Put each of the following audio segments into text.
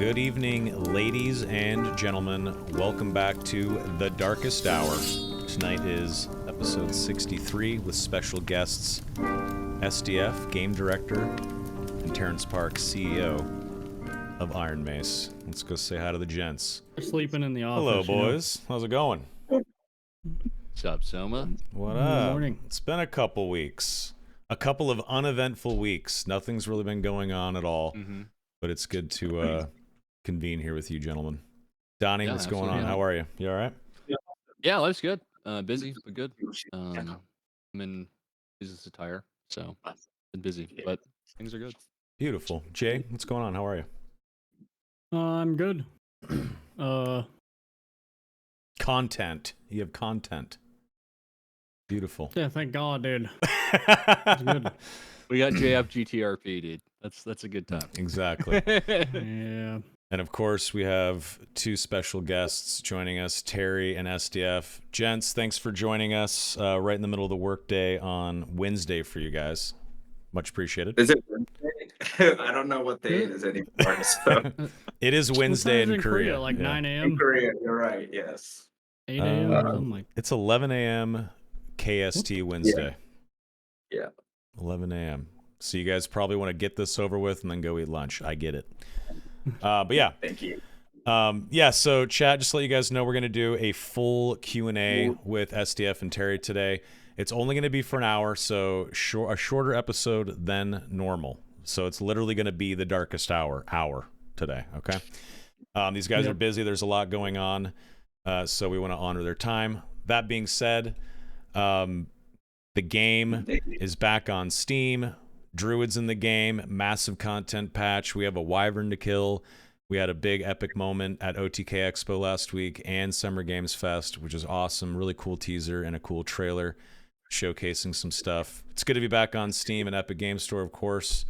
Good evening, ladies and gentlemen. Welcome back to The Darkest Hour. Tonight is episode 63 with special guests SDF, Game Director, and Terence Perk, CEO of IRONMACE. Let's go say hi to the gents. Sleeping in the office. Hello, boys. How's it going? What's up, Soma? What Good up? morning. It's been a couple weeks. A couple of uneventful weeks. Nothing's really been going on at all. But it's good to convene here with you, gentlemen. Donnie, Yeah, what's going on? absolutely. How are you? You all right? Yeah, life's good. Busy, but good. I'm in business attire, so been busy, but things are good. Beautiful. Jay, what's going on? How are you? I'm good. Content. You have content. Beautiful. Yeah, thank God, dude. It's good. We got JF GTRP, dude. That's a good time. Exactly. Yeah. And of course, we have two special guests joining us, Terry and SDF. Gents, thanks for joining us right in the middle of the workday on Wednesday for you guys. Much appreciated. Is it Wednesday? I don't know what day it is anymore. So. It is Wednesday What time is in Korea. like Yeah. 9 In a.m., Korea, you're right. Yes. 8 a.m., something like It's 11 a.m. KST Wednesday. Yeah. 11 a.m. So you guys probably want to get this over with and then go eat lunch. I get it. But yeah. Thank you. Yeah, so chat, just to let you guys know, we're going to do a full Q&A with SDF and Terry today. It's only going to be for an hour, so a shorter episode than normal. So it's literally going to be the darkest hour today, okay? These guys are busy. There's a lot going on, so we want to honor their time. That being said, the game is back on Steam. Druid's in the game. Massive content patch. We have a wyvern to kill. We had a big epic moment at OTK Expo last week and Summer Games Fest, which is awesome. Really cool teaser and a cool trailer showcasing some stuff. It's good to be back on Steam and Epic Game Store, of course.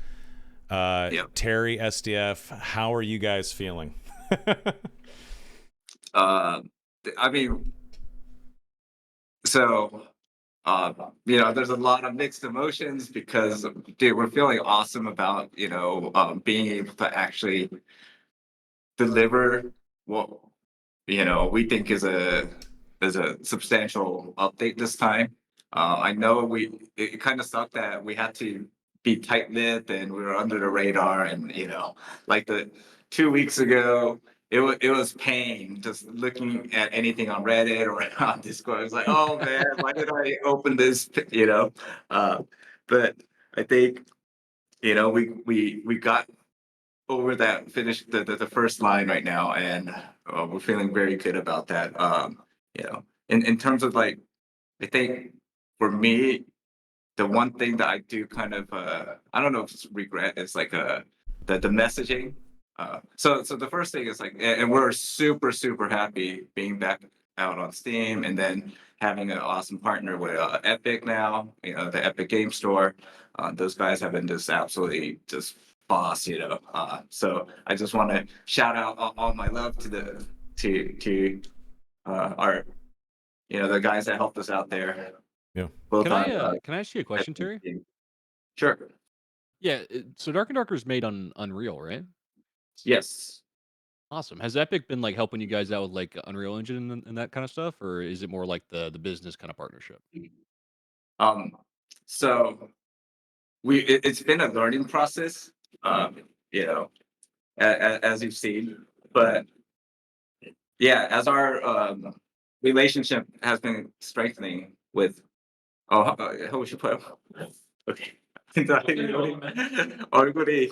Terry, SDF, how are you guys feeling? I mean, so, there's a lot of mixed emotions because, dude, we're feeling awesome about, being able to actually deliver what, we think is a substantial update this time. I know it kind of sucked that we had to be tight-lipped and we were under the radar, and like the 2 weeks ago, it was pain just looking at anything on Reddit or on Discord. It's like, oh man, why did I open this? But I think we got over that, finished the first line right now, and we're feeling very good about that. In terms of like, I think for me, the one thing that I do kind of I don't know if it's regret is like the messaging. So the first thing is like, and we're super happy being back out on Steam, and then having an awesome partner with Epic now. The Epic Game Store. Those guys have been just absolutely just boss. So I just want to shout out all my love to our the guys that helped us out there. Yeah. Can I ask you a question, Terry? Sure. Yeah. So Dark and Darker is made on Unreal, right? Yes. Awesome. Has Epic been like helping you guys out with like Unreal Engine and that kind of stuff, or is it more like the business kind of partnership? So it's been a learning process, as you've seen, but yeah, as our relationship has been strengthening with, how we should put it? Okay. 얼굴이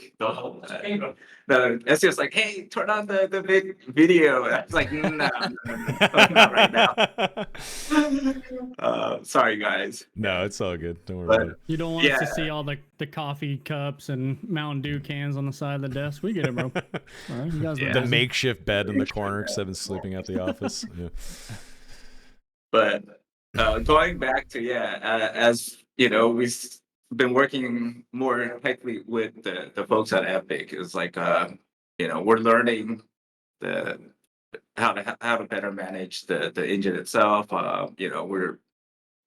no, it's just like, hey, turn on the big video. I was like, no, not right now. Sorry, guys. No, it's all good. Don't worry about it. You don't want us to see all the coffee cups and Mountain Dew cans on the side of the desk. We get it, bro. All right, you guys are The busy. makeshift bed in the corner because I've been sleeping at the office. Yeah. But going back to, as we've been working more tightly with the folks at Epic. It's like, we're learning how to better manage the engine itself.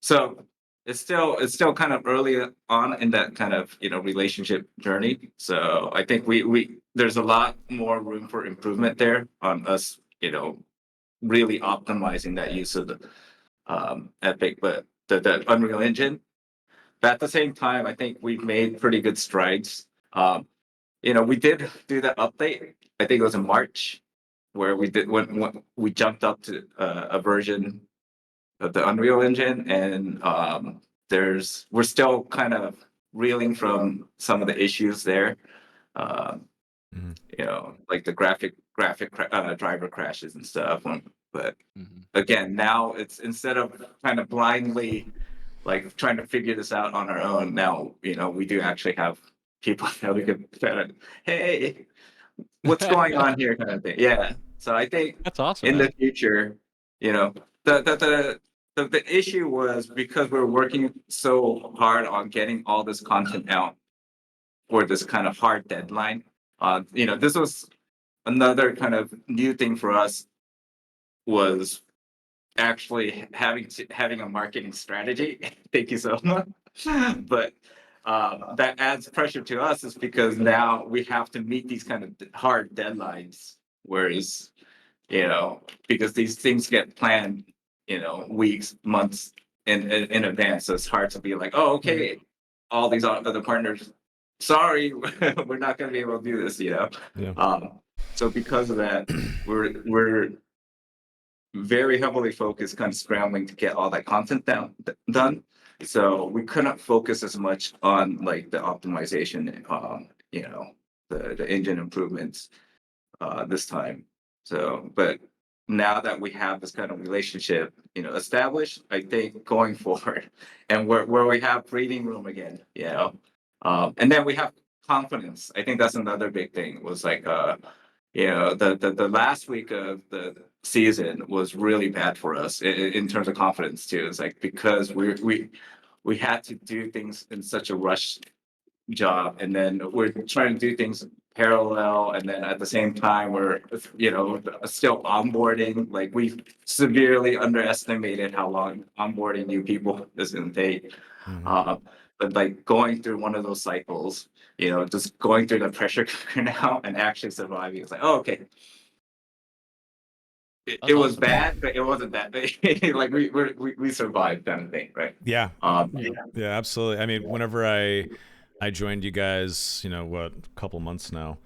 So it's still kind of early on in that kind of relationship journey. So I think we there's a lot more room for improvement there on us, really optimizing that use of the Epic, but the Unreal Engine. But at the same time, I think we've made pretty good strides. We did do that update. I think it was in March, where we did when we jumped up to a version of the Unreal Engine, and we're still kind of reeling from some of the issues there. Um, Mhm. like the driver crashes and stuff. But Mhm. again, now it's instead of kind of blindly like trying to figure this out on our own. Now, we do actually have people that we can kind of, hey, what's going on here, kind of thing. Yeah. So I think That's awesome, in man. the future, the issue was because we're working so hard on getting all this content out for this kind of hard deadline. This was another kind of new thing for us was actually having a marketing strategy. Thank you so much. But that adds pressure to us is because now we have to meet these kind of hard deadlines. Whereas, because these things get planned, weeks, months in advance. So it's hard to be like, oh, okay, all these other partners, sorry, we're not going to be able to do this, Yeah. So because of that, we're very heavily focused, kind of scrambling to get all that content done. So we couldn't focus as much on like the optimization, the engine improvements this time. So, but now that we have this kind of relationship, established, I think going forward, and where we have breathing room again, and then we have confidence. I think that's another big thing. Was like, the last week of the season was really bad for us in terms of confidence too. It's like because we had to do things in such a rush job, and then we're trying to do things parallel, and then at the same time we're still onboarding. Like we severely underestimated how long onboarding new people is going to take. Mhm. But like going through one of those cycles, just going through the pressure cooker now and actually surviving, it's like, oh, okay, it That's was awesome. bad, but it wasn't that bad. Like we survived, kind of thing, right? Yeah. Yeah. Yeah, absolutely. I mean, whenever I joined you guys, what, a couple months ago,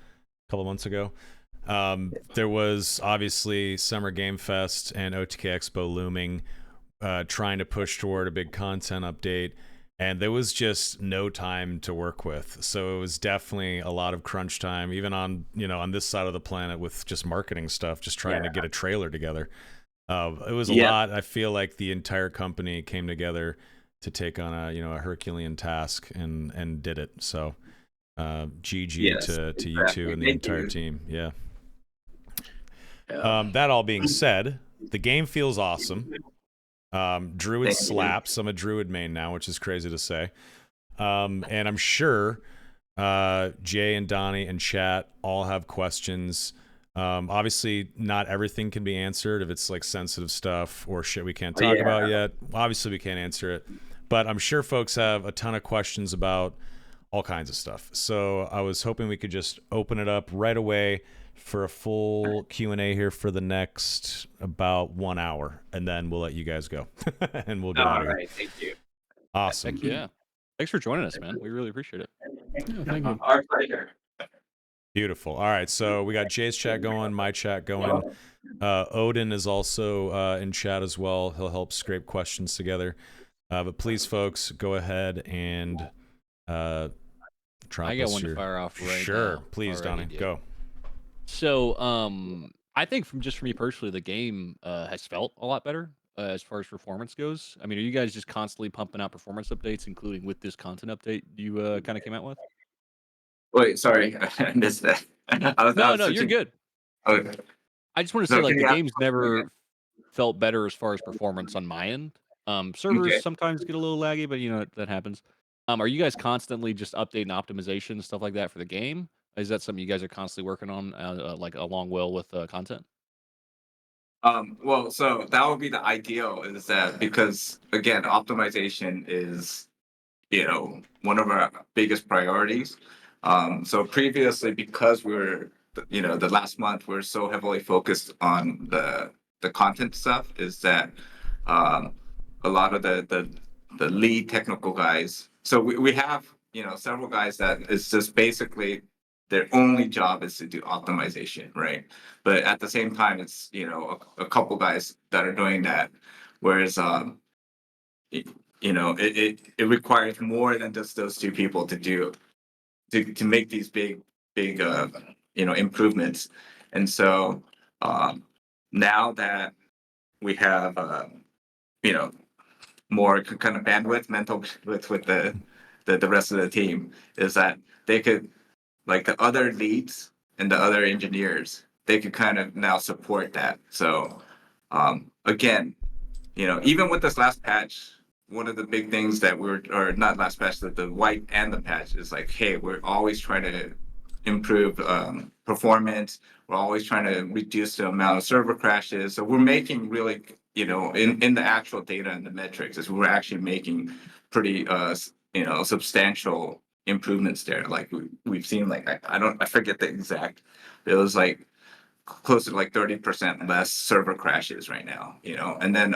there was obviously Summer Game Fest and OTK Expo looming, trying to push toward a big content update, and there was just no time to work with. So it was definitely a lot of crunch time, even on on this side of the planet with just marketing stuff, just trying to get a trailer together. It was a Yeah. lot. I feel like the entire company came together to take on a Herculean task and did it. So GG Yes, to you exactly. two and the Thank entire you. team. Yeah. Yeah. That all being said, the game feels awesome. Druid Thank you. slaps. I'm a Druid main now, which is crazy to say. And I'm sure Jay and Donnie and chat all have questions. Obviously, not everything can be answered if it's like sensitive stuff or shit we can't talk about yet. Obviously, we can't answer it. But I'm sure folks have a ton of questions about all kinds of stuff. So I was hoping we could just open it up right away for a full Q&A here for the next about 1 hour, and then we'll let you guys go and we'll get out All of here. right, thank you. Awesome. Heck yeah. Thanks for joining us, man. We really appreciate it. Yeah, thank you. Our pleasure. Beautiful. All right, so we got Jay's chat going, my chat going. Odin is also in chat as well. He'll help scrape questions together. But please, folks, go ahead and drop I got us one to your... fire off right Sure, now. please, Already, Donnie, dude. go. So, I think for me personally, the game has felt a lot better as far as performance goes. I mean, are you guys just constantly pumping out performance updates, including with this content update you kind of came out with? Wait, sorry, I missed that. I was No, you're switching. good. Okay. I just want to So say, can like, the you ask game's the question never felt better as far as performance on my end. again? Servers Okay. sometimes get a little laggy, but that happens. Are you guys constantly just updating optimization stuff like that for the game? Is that something you guys are constantly working on, like along well with content? Well, so that would be the ideal, is that because again, optimization is, one of our biggest priorities. So previously, because we were, the last month we're so heavily focused on the content stuff, is that a lot of the lead technical guys. So we have, several guys that is just basically their only job is to do optimization, right? But at the same time, it's, a couple guys that are doing that, whereas it, it requires more than just those two people to do to make these big improvements. And so now that we have you know more kind of bandwidth, mental with the rest of the team, is that they could, like, the other leads and the other engineers, they could kind of now support that. So again, even with this last patch, one of the big things that or not last patch, that the white and the patch is like, hey, we're always trying to improve performance. We're always trying to reduce the amount of server crashes. So we're making really, in the actual data and the metrics, is we're actually making pretty, substantial improvements there. Like we've seen, like, I forget the exact, it was like close to like 30% less server crashes right now, and then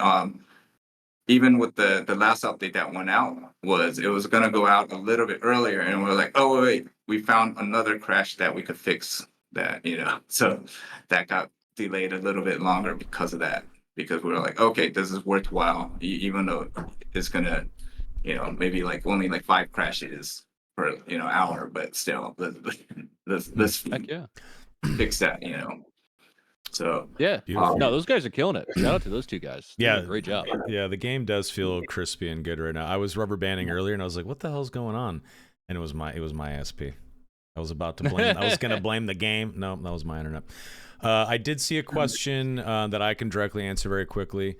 even with the last update that went out, it was going to go out a little bit earlier, and we're like, oh wait, we found another crash that we could fix, that, so that got delayed a little bit longer because of that, because we were like, okay, this is worthwhile, even though it's gonna, maybe like only like 5 crashes per, hour, but still, let's Heck yeah. fix that, so Yeah. Beautiful. No, those guys are killing it. Shout out to those two guys. They Yeah. did a great job. Yeah, the game does feel crispy and good right now. I was rubber banding earlier, and I was like, "What the hell's going on?" And it was my ASP. I was about to blame. I was going to blame the game. No, that was my internet. I did see a question that I can directly answer very quickly.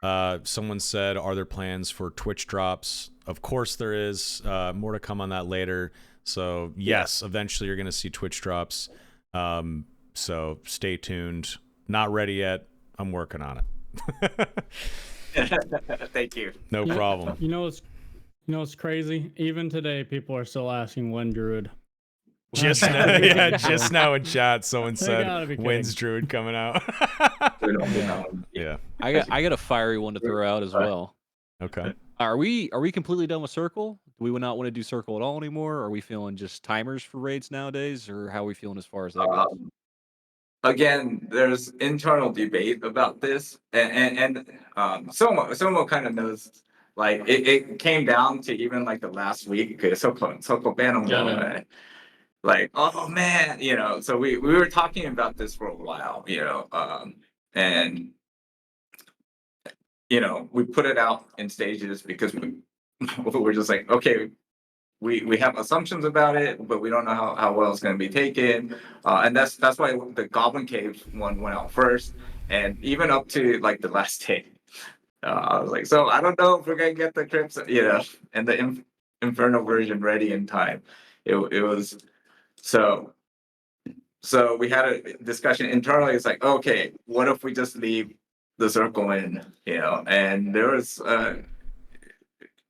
Someone said, "Are there plans for Twitch drops?" Of course there is. More to come on that later. So yes, eventually you're going to see Twitch drops. So stay tuned. Not ready yet. I'm working on it. Thank you. No problem. It's crazy. Even today, people are still asking when Druid. Just now in chat, someone gotta said, be "When's kidding. Druid coming out?" Yeah. I got a fiery one to throw out as well. Okay. Are we completely done with Circle? Do we not want to do Circle at all anymore? Are we feeling just timers for raids nowadays, or how are we feeling as far as that goes? Again, there's internal debate about this, and someone kind of knows. Like it came down to even like the last week. Okay, so ban, like, oh man, So we were talking about this for a while, and we put it out in stages because we we're just like, okay, we have assumptions about it, but we don't know how well it's going to be taken, and that's why the Goblin Caves one went out first, and even up to like the last day, I was like, so I don't know if we're gonna get the Crypts, and the Inferno version ready in time. It was so. So we had a discussion internally. It's like, okay, what if we just leave the circle in, and there was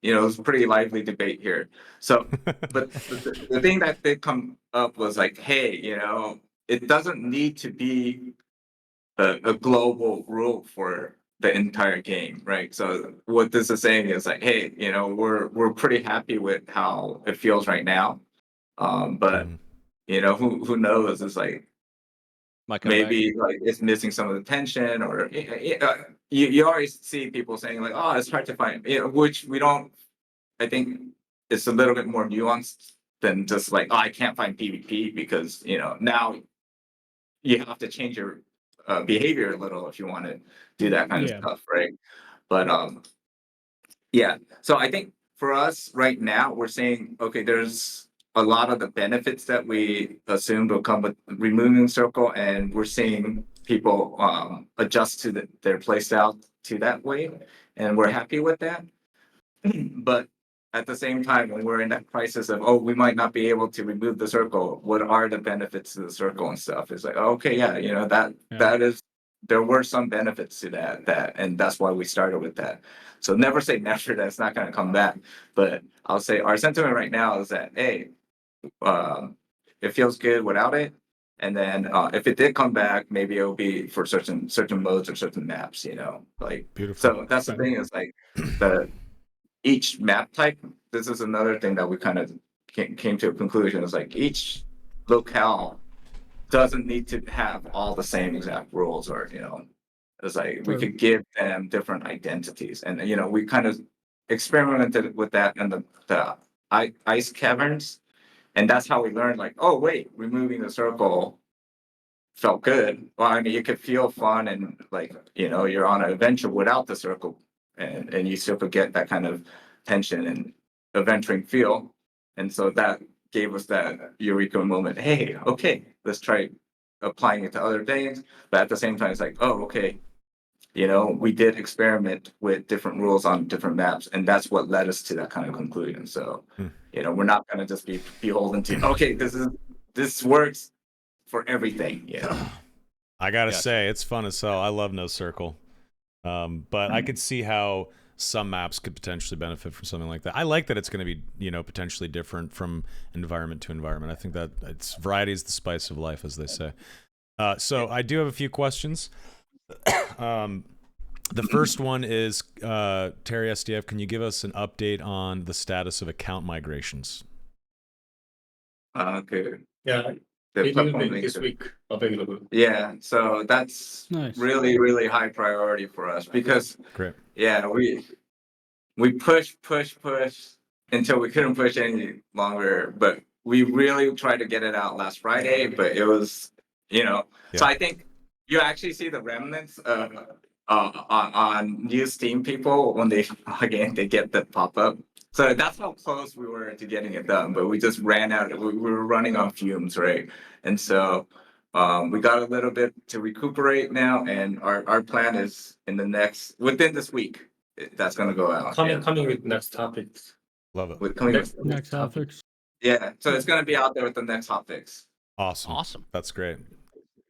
it was a pretty lively debate here. So, but the thing that did come up was like, hey, it doesn't need to be a global rule for the entire game, right? So what this is saying is like, hey, we're pretty happy with how it feels right now, but who knows? It's like Might come back. maybe like it's missing some of the tension, or you always see people saying like, oh, it's hard to find, which we don't. I think it's a little bit more nuanced than just like, oh, I can't find PvP because now you have to change your behavior a little if you want to do that kind of stuff, right? But yeah. So I think for us right now, we're saying, okay, there's a lot of the benefits that we assumed will come with removing circle, and we're seeing people adjust to their play style to that way, and we're happy with that. But at the same time, when we're in that crisis of, oh, we might not be able to remove the circle, what are the benefits to the circle and stuff? It's like, okay, yeah, that is there were some benefits to that, and that's why we started with that. So never say never that it's not going to come back, but I'll say our sentiment right now is that, hey, it feels good without it. And then if it did come back, maybe it'll be for certain modes or certain maps, like. Beautiful. So that's the thing is like each map type. This is another thing that we kind of came to a conclusion is like each locale doesn't need to have all the same exact rules, or it's like we could give them different identities, and we kind of experimented with that in the ice caverns. And that's how we learned, like, oh, wait, removing the circle felt good. Well, I mean, it could feel fun and like, you're on an adventure without the circle, and you still could get that kind of tension and adventuring feel. And so that gave us that eureka moment. Hey, okay, let's try applying it to other things. But at the same time, it's like, oh, okay, we did experiment with different rules on different maps, and that's what led us to that kind of conclusion. So, we're not going to just be beholden to, okay, this works for everything. I gotta say, it's fun as hell. I love No Circle, but I could see how some maps could potentially benefit from something like that. I like that it's going to be, potentially different from environment to environment. I think that it's variety is the spice of life, as they say. So I do have a few questions. The first one is, Terry SDF, can you give us an update on the status of account migrations? Okay. Yeah, The it will platform be this week available. Yeah, so that's Nice. really, really high priority for us because Great. we pushed until we couldn't push any longer, but we really tried to get it out last Friday, but it was, so I think you actually see the remnants on new Steam people when they they get the pop-up. So that's how close we were to getting it done, but we just ran out. We were running on fumes, right? And so we got a little bit to recuperate now, and our plan is within this week, that's going to go out. Coming with next topics. Love it. Next topics. Yeah, so it's going to be out there with the next hot fix. Awesome. That's great.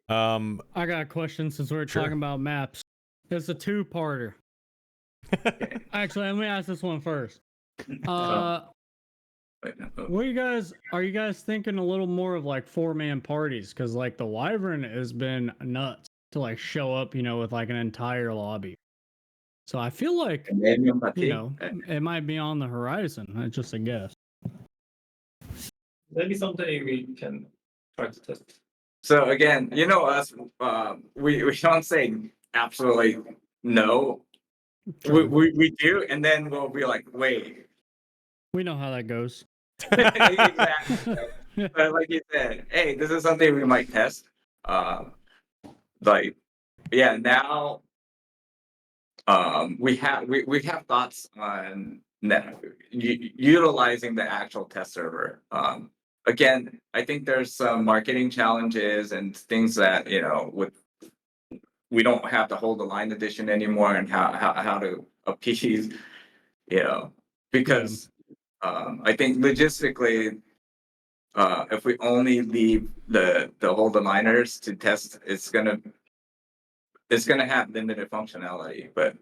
I got a question since we're Sure. talking about maps. It's a two-parter. Actually, let me ask this one first. Are you guys thinking a little more of like 4-man parties? Because like the Wyvern has been nuts to like show up, with like an entire lobby. So I feel like it might be on the horizon. That's just a guess. Maybe someday we can try to test. So again, us, we don't say absolutely no. We do, and then we'll be like, wait. We know how that goes. Exactly. But like you said, hey, this is something we might test. Now we have thoughts on utilizing the actual test server. Again, I think there's some marketing challenges and things that we don't have to hold the line edition anymore, and how to appease, because I think logistically, if we only leave the hold the liners to test, it's gonna have limited functionality. But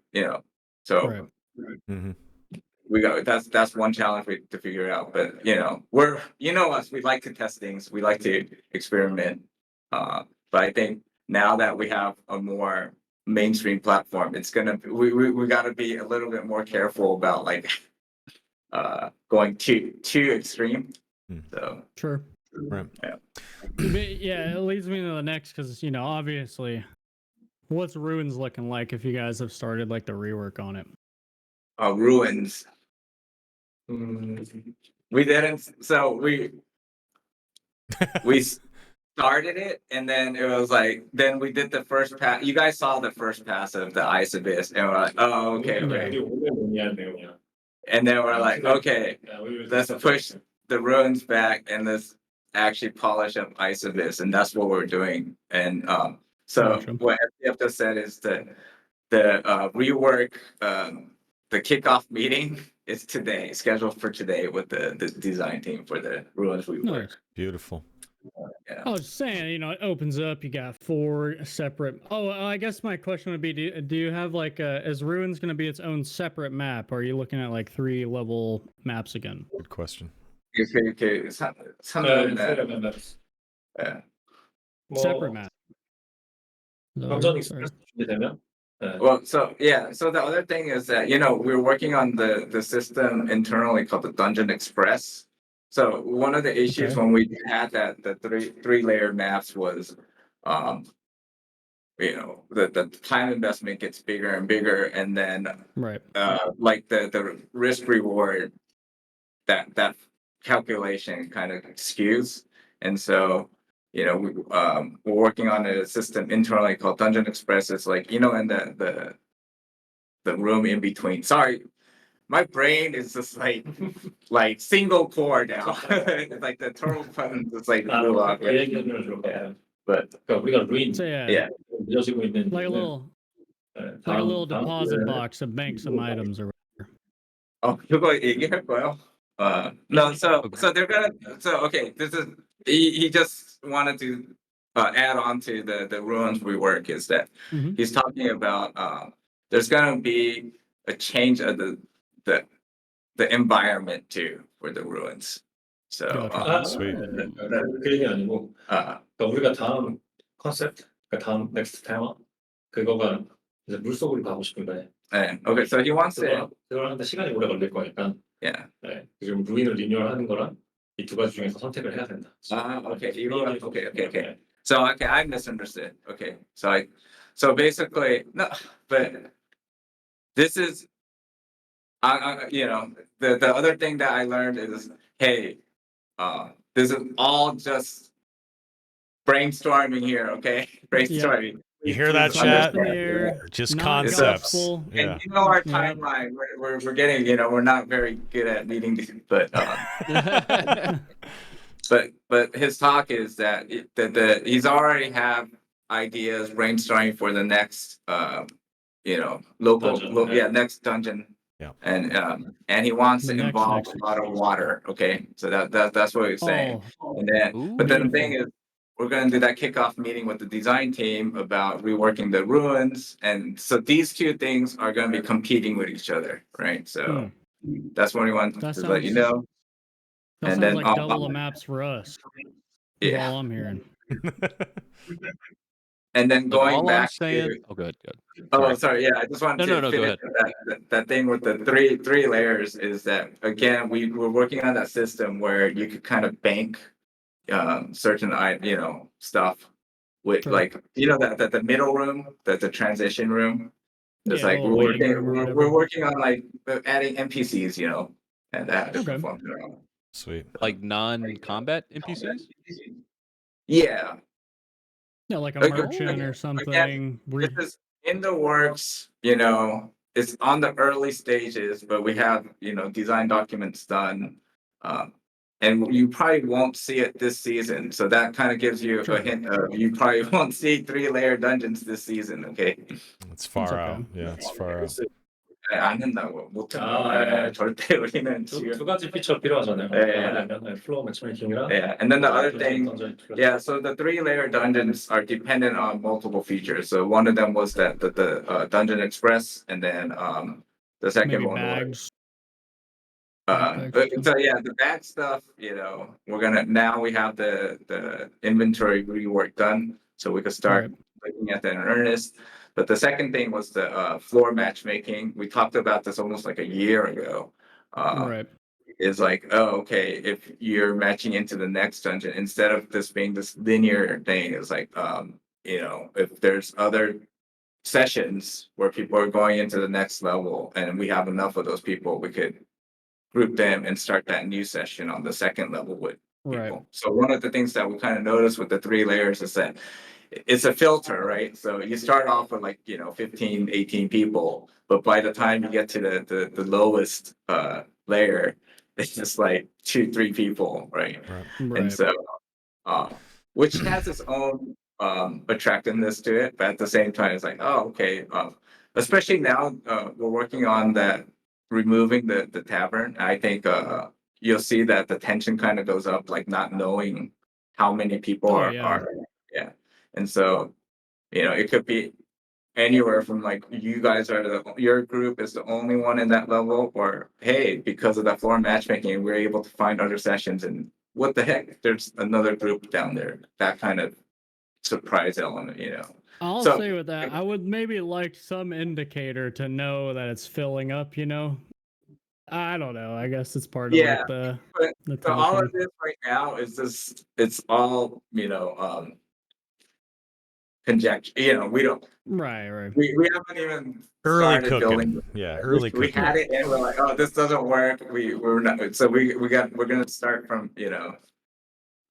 so we got that's one challenge to figure out. But we're us, we like to test things, we like to experiment. But I think now that we have a more mainstream platform, it's we got to be a little bit more careful about like going too extreme. So sure. Right. Yeah, it leads me to the next, because obviously, what's Ruins looking like if you guys have started like the rework on it? Ruins. We didn't. So we started it, and then it was like, then we did the first pass. You guys saw the first pass of the Ice Abyss, and we're like, oh, okay, right. And then we're like, okay, let's push the ruins back and let's actually polish up Ice Abyss, and that's what we're doing. And so what SDF just said is that the rework, the kickoff meeting is today, scheduled for today with the design team for the ruins rework. Beautiful. I was saying, it opens up. You got 4 separate. Oh, I guess my question would be: Do you have like is Ruins going to be its own separate map? Or are you looking at like 3 level maps again? Good question. 이렇게 산다면 예. Separate map. 완전 Sorry. 익스프레스 준비되면 Well, so yeah, so the other thing is that we're working on the system internally called the Dungeon Express. So one of the issues Okay. when we had the three layer maps was, the time investment gets bigger and bigger, and then Right. like the risk reward, that calculation kind of skews, and so. We're working on a system internally called Dungeon Express. It's like, in the room in between. Sorry, my brain is just like single core now. It's like the turtle button is like blew off. 그 얘기는 좀 But 그러니까 우리가 루인 So yeah, yeah, 이어지고 있는 like a little deposit box that banks some items or whatever. oh, 그거 얘기할 거예요? No, so they're gonna, okay, this is, he just wanted to add on to the ruins rework, is that Mhm. he's talking about there's gonna be a change of the environment too for the ruins. So Gotcha. Sweet. 그 얘기 아니고 그러니까 우리가 다음 컨셉트, 그러니까 다음 넥스트 테마 그거가 이제 물속으로 가고 싶은 거예요. okay, so he wants to, 그걸 하는데 시간이 오래 걸릴 거니까 yeah. 지금 루인을 리뉴얼하는 거랑 이 2가지 중에서 선택을 해야 된다. Okay, okay. So okay, I misunderstood. Okay, so basically no, but this is, the other thing that I learned is, hey, this is all just brainstorming here, okay? Brainstorming. You hear that, So chat? up in the air, Just not concepts. gospel. Yeah. And our Yeah. timeline, we're getting, we're not very good at meeting these, but but his talk is that he's already have ideas brainstorming for the next Dungeon, next dungeon. Yeah. And he wants The to next involve next. a lot of water. Okay, so that's what he's saying. Oh, And then, Ooh. but then the thing is, we're going to do that kickoff meeting with the design team about reworking the ruins, and so these two things are going to be competing with each other, right? So that's what we want That to let you sounds- know. that And sounds then like double the maps for us. Is yeah, all I'm hearing. and then Look, going all I'm back saying. to, Oh, good. oh, sorry, yeah, I just wanted No, to go finish that thing with the three layers, is that again we're working on that system where you could kind of bank certain stuff with Sure. like that the middle room, the transition room. It's Yeah, like a little waiting room or we're whatever. working on like adding NPCs, and that Okay. perform their own. Sweet. Like non-combat NPCs. Yeah, Yeah, like a Like, merchant again, or something. this is in the works. It's on the early stages, but we have design documents done, and you probably won't see it this season. So that kind of gives you Sure. a hint of you probably won't see 3-layer dungeons this season. Okay. It's far okay. out. Yeah, it's far out. 안 한다고 못 아, 절대 우리는 지금. 두 가지 피처 필요하잖아요. 네. 플로어 매치메이킹이랑 Yeah, and then the other thing, yeah, so the 3-layer dungeons are dependent on multiple features. So one of them was that the Dungeon Express, and then the second Maybe one was bags. so yeah, the bag stuff, now we have the inventory rework done, so we could start looking at that in earnest. But the second thing was the floor matchmaking. We talked about this almost like a year ago. Right. Is like, oh, okay, if you're matching into the next dungeon, instead of this being this linear thing, it's like, if there's other sessions where people are going into the next level and we have enough of those people, we could group them and start that new session on the second level with Right. people. So one of the things that we kind of noticed with the 3 layers is that it's a filter, right? So you start off with 15, 18 people, but by the time you get to the lowest layer, it's just like 2, 3 people, right? Right. And Right. so, which has its own attractiveness to it, but at the same time, it's like, oh, okay. Especially now, we're working on that, removing the tavern. I think you'll see that the tension kind of goes up, like not knowing how many people Oh, are, yeah. yeah. And so, it could be anywhere from like you guys are your group is the only one in that level, or hey, because of that floor matchmaking, we're able to find other sessions, and what the heck, there's another group down there. That kind of surprise element, I'll So- say with that, I would maybe like some indicator to know that it's filling up, I don't know. I guess it's part of Yeah, like the but so all of tension. this right now is just it's all conjecture. We don't Right. we haven't even Early started cooking. building. Yeah, early We cooking. had it and we're like, oh, this doesn't work. We're not. So we're gonna start from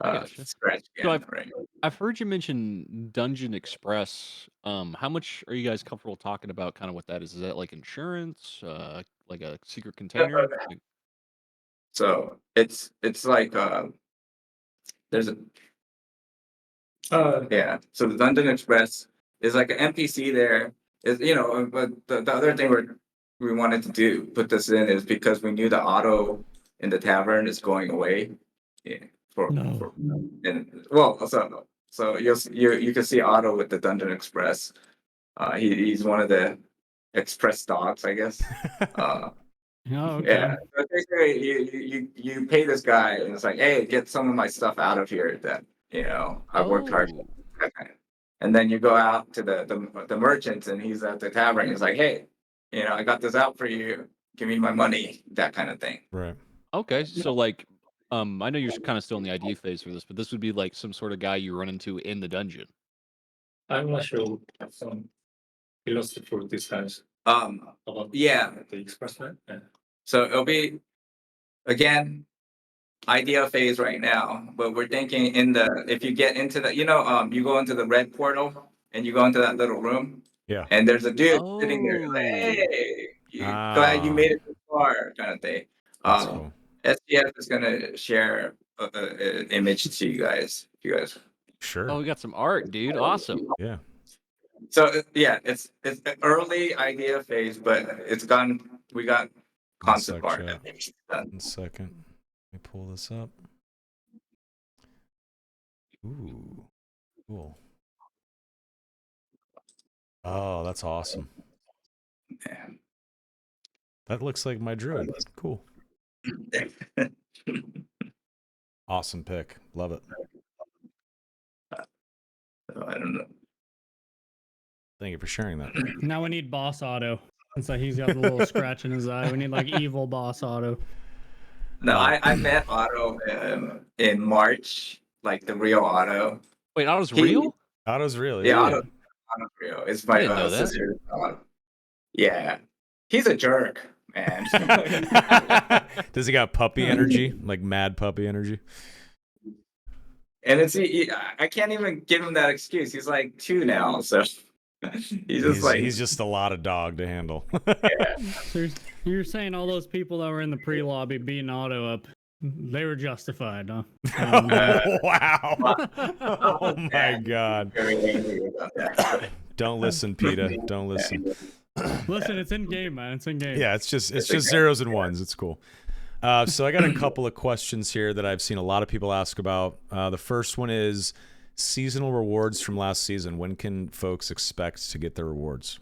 Gotcha. scratch So again, right? I've heard you mention Dungeon Express. How much are you guys comfortable talking about kind of what that is? Is that like insurance, like a secret container? Like, So it's like there's a yeah. So the Dungeon Express is like an NPC there. Is but the other thing we wanted to do put this in is because we knew the auto in the tavern is going away. Yeah. No. And well, so you can see Otto with the Dungeon Express. He's one of the express dogs, I guess. Oh, okay. Yeah. So basically, you pay this guy, and it's like, hey, get some of my stuff out of here that I worked hard. oh, And then you go out to the merchants, and he's at the tavern. He's like, hey, I got this out for you. Give me my money. That kind of thing. Right. okay. So like, I know you're kind of still in the idea phase for this, but this would be like some sort of guy you run into in the dungeon. I'm not sure we have some philosophy for this guys about Yeah. the expressway. Yeah. So it'll be again idea phase right now, but we're thinking if you get into the you go into the red portal and you go into that little room Yeah. and there's a dude sitting there like, Oh. hey, glad you made it this far kind of thing. That's cool. SDF is gonna share an image to you guys. You guys. Sure. Oh, we got some art, dude. Awesome. Yeah. So yeah, it's an early idea phase, but we got concept art. chat. I think it's done. 1 second. Let me pull this up. Ooh. Cool. Oh, that's awesome. Yeah. That looks like my druid. Cool. Awesome pick. Love it. I don't know. Thank you for sharing that. Now we need Boss Auto. It's like he's got the little scratch in his eye. We need like evil Boss Auto. No, I met Otto in March, like the real Otto. Wait, Otto's He- real? Otto's real. Yeah, Yeah. Otto's real. It's my didn't know that. sister's dog. Yeah, he's a jerk, man. Does he got puppy energy? Like mad puppy energy? And I can't even give him that excuse. He's like 2 now, so He's just a lot of dog to handle. So you're saying all those people that were in the pre-lobby beating Auto up, they were justified, huh? Wow. Oh my god. very angry about that. Don't listen, PETA. Don't listen. Listen, it's in game, man. It's in game. Yeah, it's just zeros and ones. It's cool. So I got a couple of questions here that I've seen a lot of people ask about. The first one is seasonal rewards from last season. When can folks expect to get their rewards?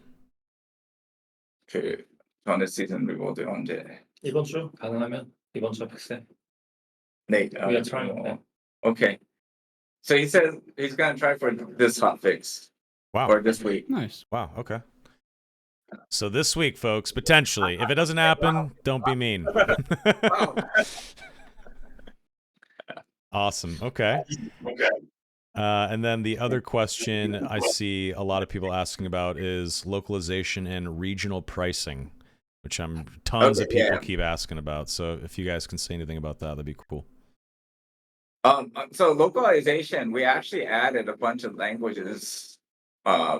그 전에 시즌 리워드 언제? 이번 주 가능하면 이번 주 팩스. 네. We are trying. Yeah. Okay. So he says he's gonna try for this hotfix Wow. or this week. Nice. Wow. Okay. So this week, folks, potentially. If it doesn't happen, don't be mean. Wow. Awesome. Okay. Okay. And then the other question I see a lot of people asking about is localization and regional pricing, which tons of people keep asking about. So if you guys can say anything about that, that'd be cool. So localization, we actually added a bunch of languages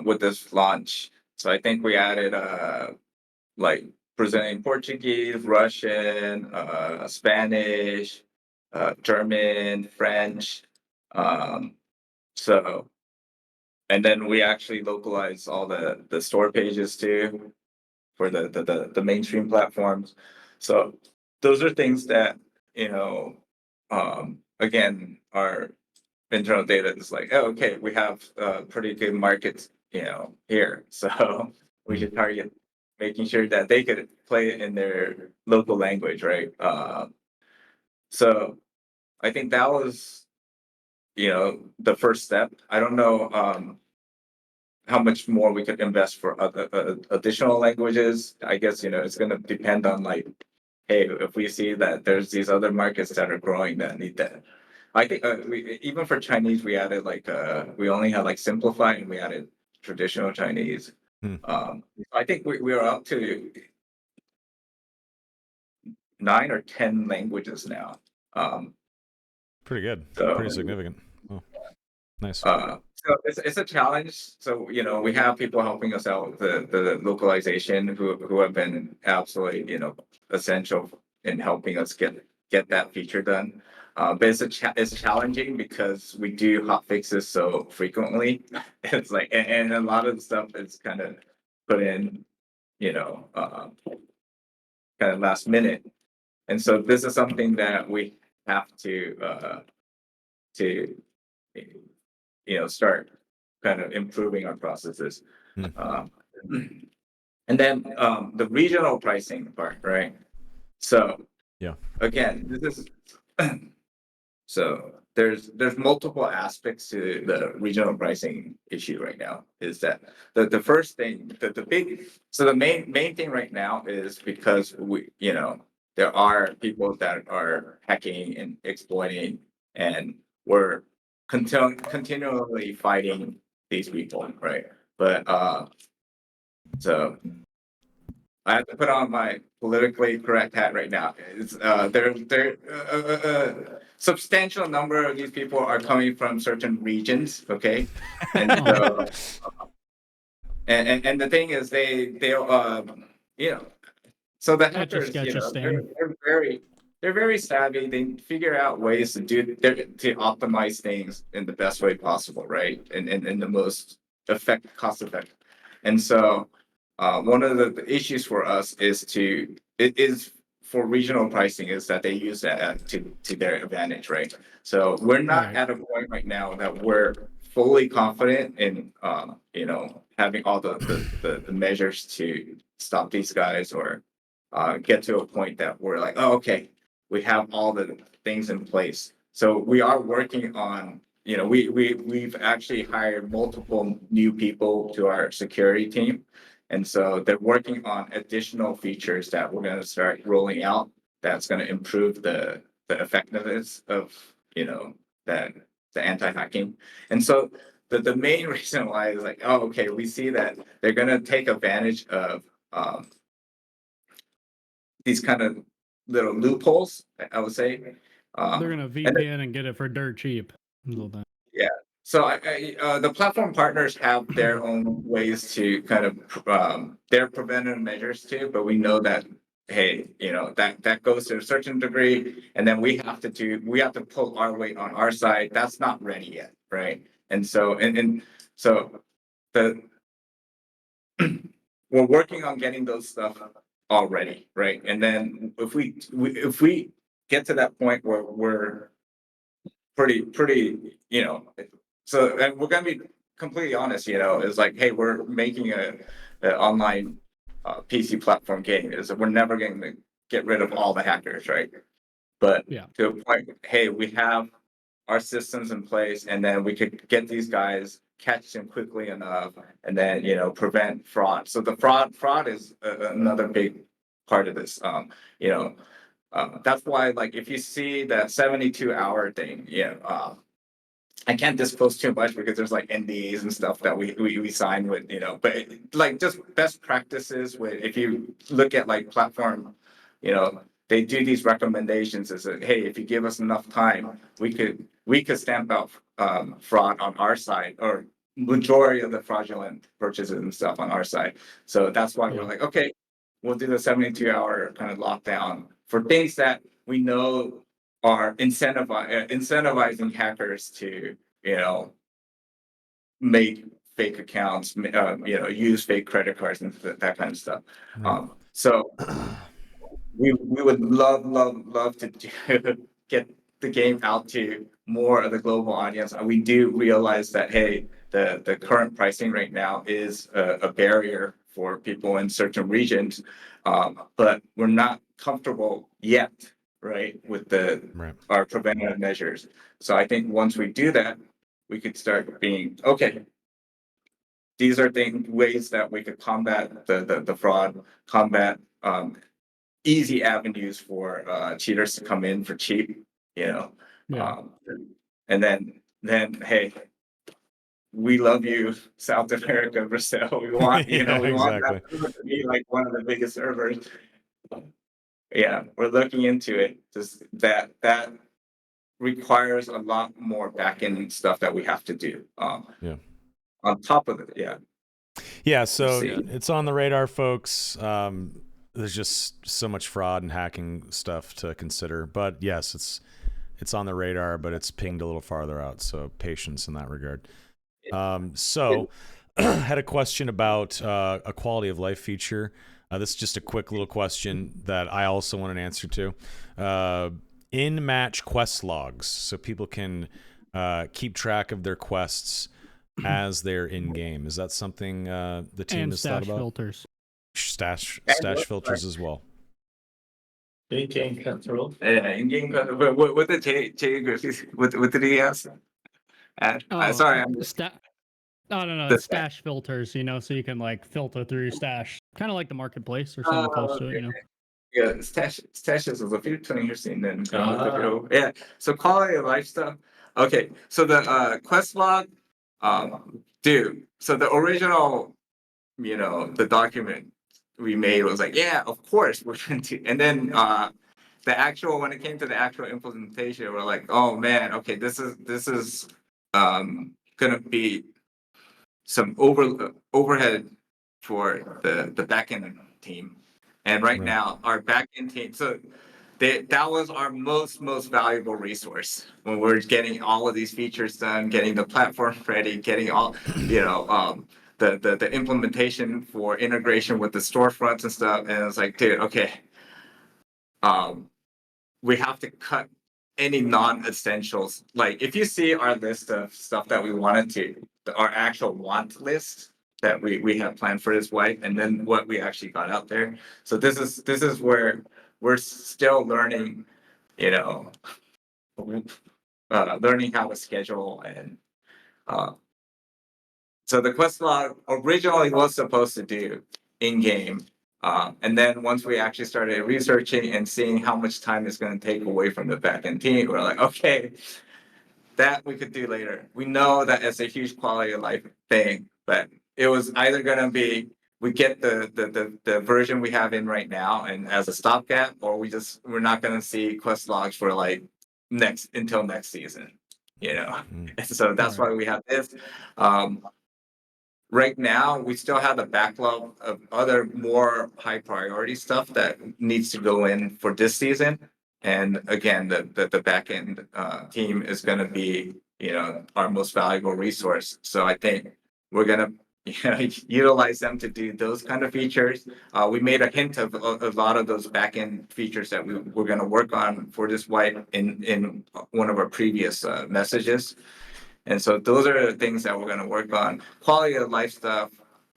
with this launch. So I think we added like Brazilian Portuguese, Russian, Spanish, German, French. So, and then we actually localized all the store pages too for the mainstream platforms. So those are things that again are internal data is like, oh, okay, we have pretty good markets, here. So we should target making sure that they could play it in their local language, right? So I think that was, the first step. I don't know how much more we could invest for other additional languages. I guess, it's going to depend on like, hey, if we see that there's these other markets that are growing that need that. I think we even for Chinese we added like we only had like simplified and we added traditional Chinese. I think we are up to 9 or 10 languages now. Pretty good. So, Pretty significant. Oh, nice. So it's a challenge. So we have people helping us out with the localization who have been absolutely essential in helping us get that feature done. But it's challenging because we do hot fixes so frequently. It's like and a lot of the stuff is kind of put in, kind of last minute. And so this is something that we have to start kind of improving our processes. And then the regional pricing part, right? So Yeah. again, this is so there's multiple aspects to the regional pricing issue right now. Is that the first thing the main thing right now is because there are people that are hacking and exploiting, and we're continually fighting these people, right? But so I have to put on my politically correct hat right now. It's substantial number of these people are coming from certain regions, okay? And so and the thing is so the hackers, they're very savvy. They figure out ways to to optimize things in the best way possible, right? And in the most cost effective. And so one of the issues for us is for regional pricing is that they use that to their advantage, right? So we're not at a point right now that we're fully confident in having all the measures to stop these guys or get to a point that we're like, oh, okay, we have all the things in place. So we are working on, we've actually hired multiple new people to our security team. And so they're working on additional features that we're going to start rolling out that's going to improve the effectiveness of, the anti-hacking. And so the main reason why is like, oh, okay, we see that they're going to take advantage of these kind of little loopholes, I would say. They're gonna VPN and get it for dirt cheap. Yeah. So the platform partners have their own ways to kind of their preventive measures too, but we know that hey, that goes to a certain degree, and then we have to pull our weight on our side. That's not ready yet, right? And so so the we're working on getting those stuff already, right? And then if we get to that point where we're pretty, so and we're gonna be completely honest, it's like, hey, we're making a online PC platform game. Is that we're never going to get rid of all the hackers, right? But to a point, hey, we have our systems in place, and then we could get these guys, catch them quickly enough, and then prevent fraud. So the fraud is another big part of this. That's why, like, if you see that 72-hour thing, I can't disclose too much because there's like NDAs and stuff that we sign with, but like just best practices with, if you look at like platform, they do these recommendations as hey, if you give us enough time, we could stamp out fraud on our side, or majority of the fraudulent purchases and stuff on our side. So that's why we're like, okay, we'll do the 72-hour kind of lockdown for things that we know are incentivizing hackers to, make fake accounts, use fake credit cards and that kind of stuff. So we would love to get the game out to more of the global audience, we do realize that, hey, the current pricing right now is a barrier for people in certain regions, but we're not comfortable yet, right, with our preventative measures. So I think once we do that, we could start being, okay, these are ways that we could combat the fraud, combat easy avenues for cheaters to come in for cheap, you know. Yeah. And then hey, we love you, South America, Brazil. We want, we want that server to be like one of the biggest servers. Yeah, we're looking into it. Just that requires a lot more back-end stuff that we have to do. Yeah. On top of it, yeah. Yeah, so it's on the radar, folks. There's just so much fraud and hacking stuff to consider. But yes, it's on the radar, but it's pinged a little farther out. So patience in that regard. So had a question about a quality of life feature. This is just a quick little question that I also want an answer to. In-match quest logs, so people can keep track of their quests as they're in game. Is that something the team has thought about? Filters. Stash filters as well. In-game control. Yeah, in-game. What did Jay Griffiths? What did he ask? Sorry, No. It's stash filters, so you can like filter through your stash, kind of like the marketplace or something close to it, Yeah, stashes is a few 20 years in then. Yeah. So quality of life stuff. Okay, so the quest log, dude. So the original, the document we made was like, yeah, of course we're going to, and then when it came to the actual implementation, we're like, oh man, okay, this is gonna be some overhead for the backend team. And right now, our backend team, so that was our most valuable resource when we're getting all of these features done, getting the platform ready, getting all, the implementation for integration with the storefronts and stuff. And it's like, dude, okay, we have to cut any non-essentials. Like if you see our list of stuff that we wanted to, our actual want list that we have planned for this wipe, and then what we actually got out there. So this is where we're still learning, learning how to schedule and so the quest log originally was supposed to do in-game. And then once we actually started researching and seeing how much time it's going to take away from the backend team, we're like, okay, that we could do later. We know that it's a huge quality of life thing, but it was either going to be we get the version we have in right now and as a stopgap, or we're not going to see quest logs for like until next season, And so that's why we have this. Right now, we still have a backlog of other more high priority stuff that needs to go in for this season. And again, the backend team is going to be, our most valuable resource. So I think we're going to utilize them to do those kind of features. We made a hint of a lot of those backend features that we're going to work on for this wipe in one of our previous messages. And so those are the things that we're going to work on. Quality of life stuff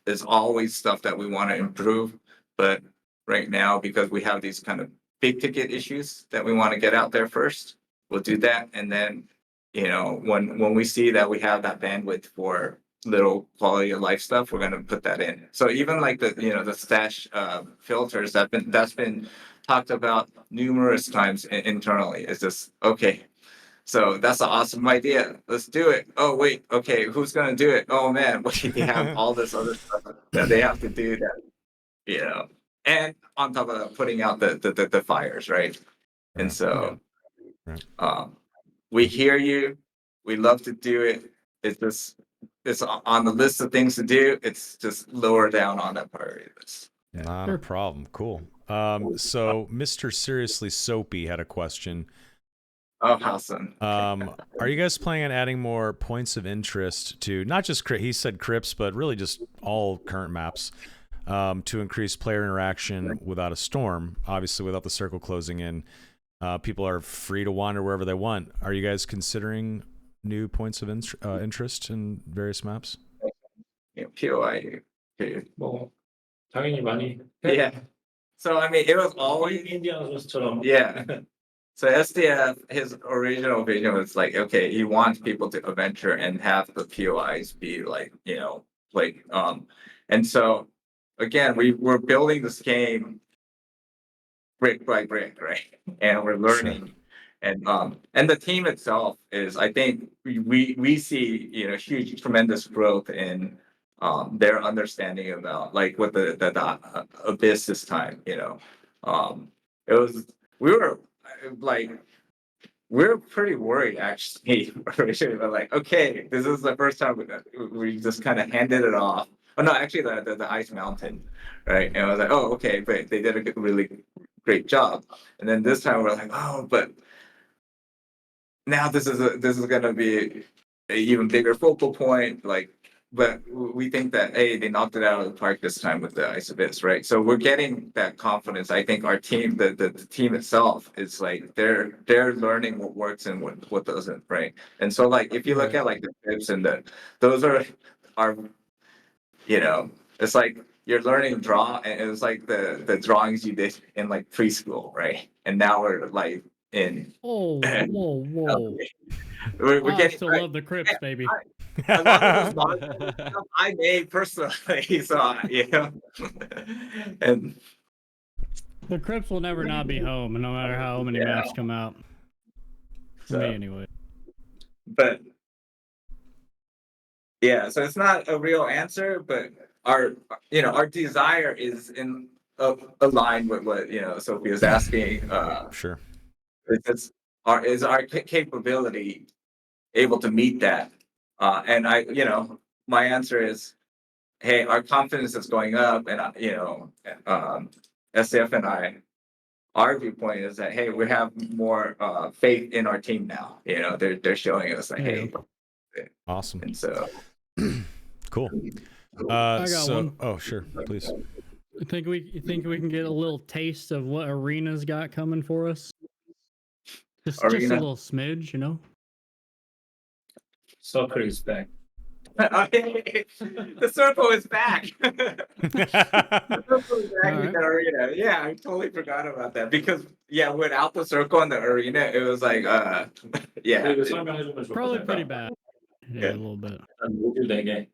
is always stuff that we want to improve. But right now, because we have these kind of big ticket issues that we want to get out there first, we'll do that. And then, when we see that we have that bandwidth for little quality of life stuff, we're going to put that in. So even like the stash filters that's been talked about numerous times internally. It's just, okay, so that's an awesome idea. Let's do it. Oh wait, okay, who's gonna do it? Oh man, they have all this other stuff that they have to do that, and on top of that, putting out the fires, right? And so, we hear you. We love to do it. It's on the list of things to do. It's just lower down on that priority list. Not a problem. Cool. So Mr. Seriously Soapy had a question. Oh, awesome. Are you guys planning on adding more points of interest to not just he said crypts, but really just all current maps to increase player interaction without a storm, obviously without the circle closing in? People are free to wander wherever they want. Are you guys considering new points of interest in various maps? POI. 뭐 당연히 많이 Yeah. So I mean, it was always 인디아나 존스처럼 yeah. So SDF, his original vision was like, okay, he wants people to adventure and have the POIs be like, and so again, we're building this game brick by brick, right? And we're learning. And the team itself is, I think we see, huge, tremendous growth in their understanding about like what the abyss this time, it was, we were like, we're pretty worried actually. We're like, okay, this is the first time we just kind of handed it off. Oh no, actually the Ice Mountain, right? And I was like, oh, okay, but they did a really great job. And then this time we're like, oh, but now this is gonna be an even bigger focal point, like. But we think that, hey, they knocked it out of the park this time with the Ice Abyss, right? So we're getting that confidence. I think our team, the team itself, is like they're learning what works and what doesn't, right? And so like if you look at like the tips and those are, it's like you're learning draw, and it was like the drawings you did in like preschool, right? And now we're like in. Oh, whoa. We're I getting still right. love the Crips, baby. A lot of those models I made personally, so and The Crips will never not be home, no matter how many Yeah. maps come out. For So, me, anyway. but yeah, so it's not a real answer, but our desire is in aligned with what Sophie is asking. Sure. Is our capability able to meet that? And my answer is, hey, our confidence is going up, and SDF and our viewpoint is that, hey, we have more faith in our team now. They're showing us like, hey, Awesome. and so Cool. I got one. Oh, sure, please. You think we can get a little taste of what Arena's got coming for us? Just a Arena. little smidge, Soccer is back. The circle is back. The circle is back in the arena. Yeah, I totally forgot about that because without the circle in the arena, it was like yeah. 이거 설명해주면 좋을 것 Probably 같아요. pretty bad. Yeah, a little bit. 모듈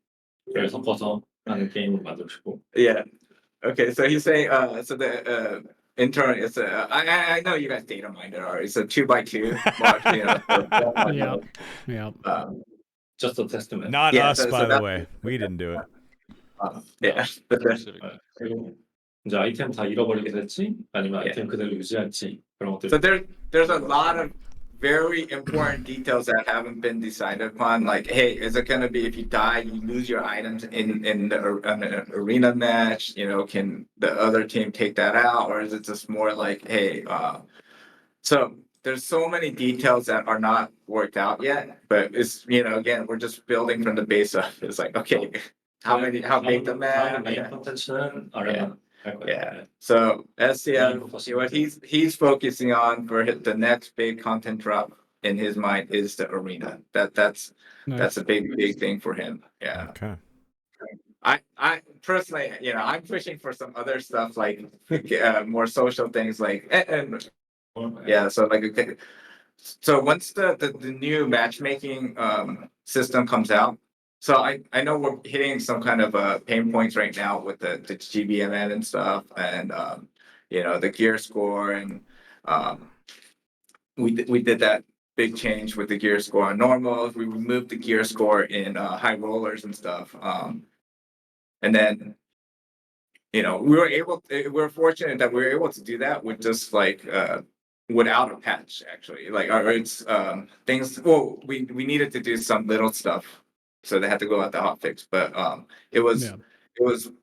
4개를 섞어서 하는 게임을 만들고 싶고. Yeah. Okay, so he's saying so the intern is I know you guys data mined it already. It's a 2x2 large, Yeah. Just a testament. Not Yeah, us, so by the that- way. We didn't do it. yeah. Specific. 그리고 이제 아이템 다 잃어버리게 될지 아니면 아이템 그대로 유지할지 그런 것들. So there's a lot of very important details that haven't been decided upon. Like, hey, is it going to be if you die, you lose your items in the arena match? Can the other team take that out, or is it just more like, hey, so there's so many details that are not worked out yet. But it's again, we're just building from the base up. It's like, okay, how big the map? 메인 컨텐츠는 아레나 할 거예요. Yeah. So SCF, what he's focusing on for the next big content drop in his mind is the arena. That's a big thing for him. Yeah. Okay. I personally, I'm pushing for some other stuff like more social things like and yeah. So like okay. So once the new matchmaking system comes out. So I know we're hitting some kind of pain points right now with the GBMN and stuff, and the gear score, and we did that big change with the gear score on normal. We removed the gear score in high rollers and stuff, and then we're fortunate that we were able to do that with just like without a patch actually. Like it's things. Well, we needed to do some little stuff. So they had to go out the hotfix, but it was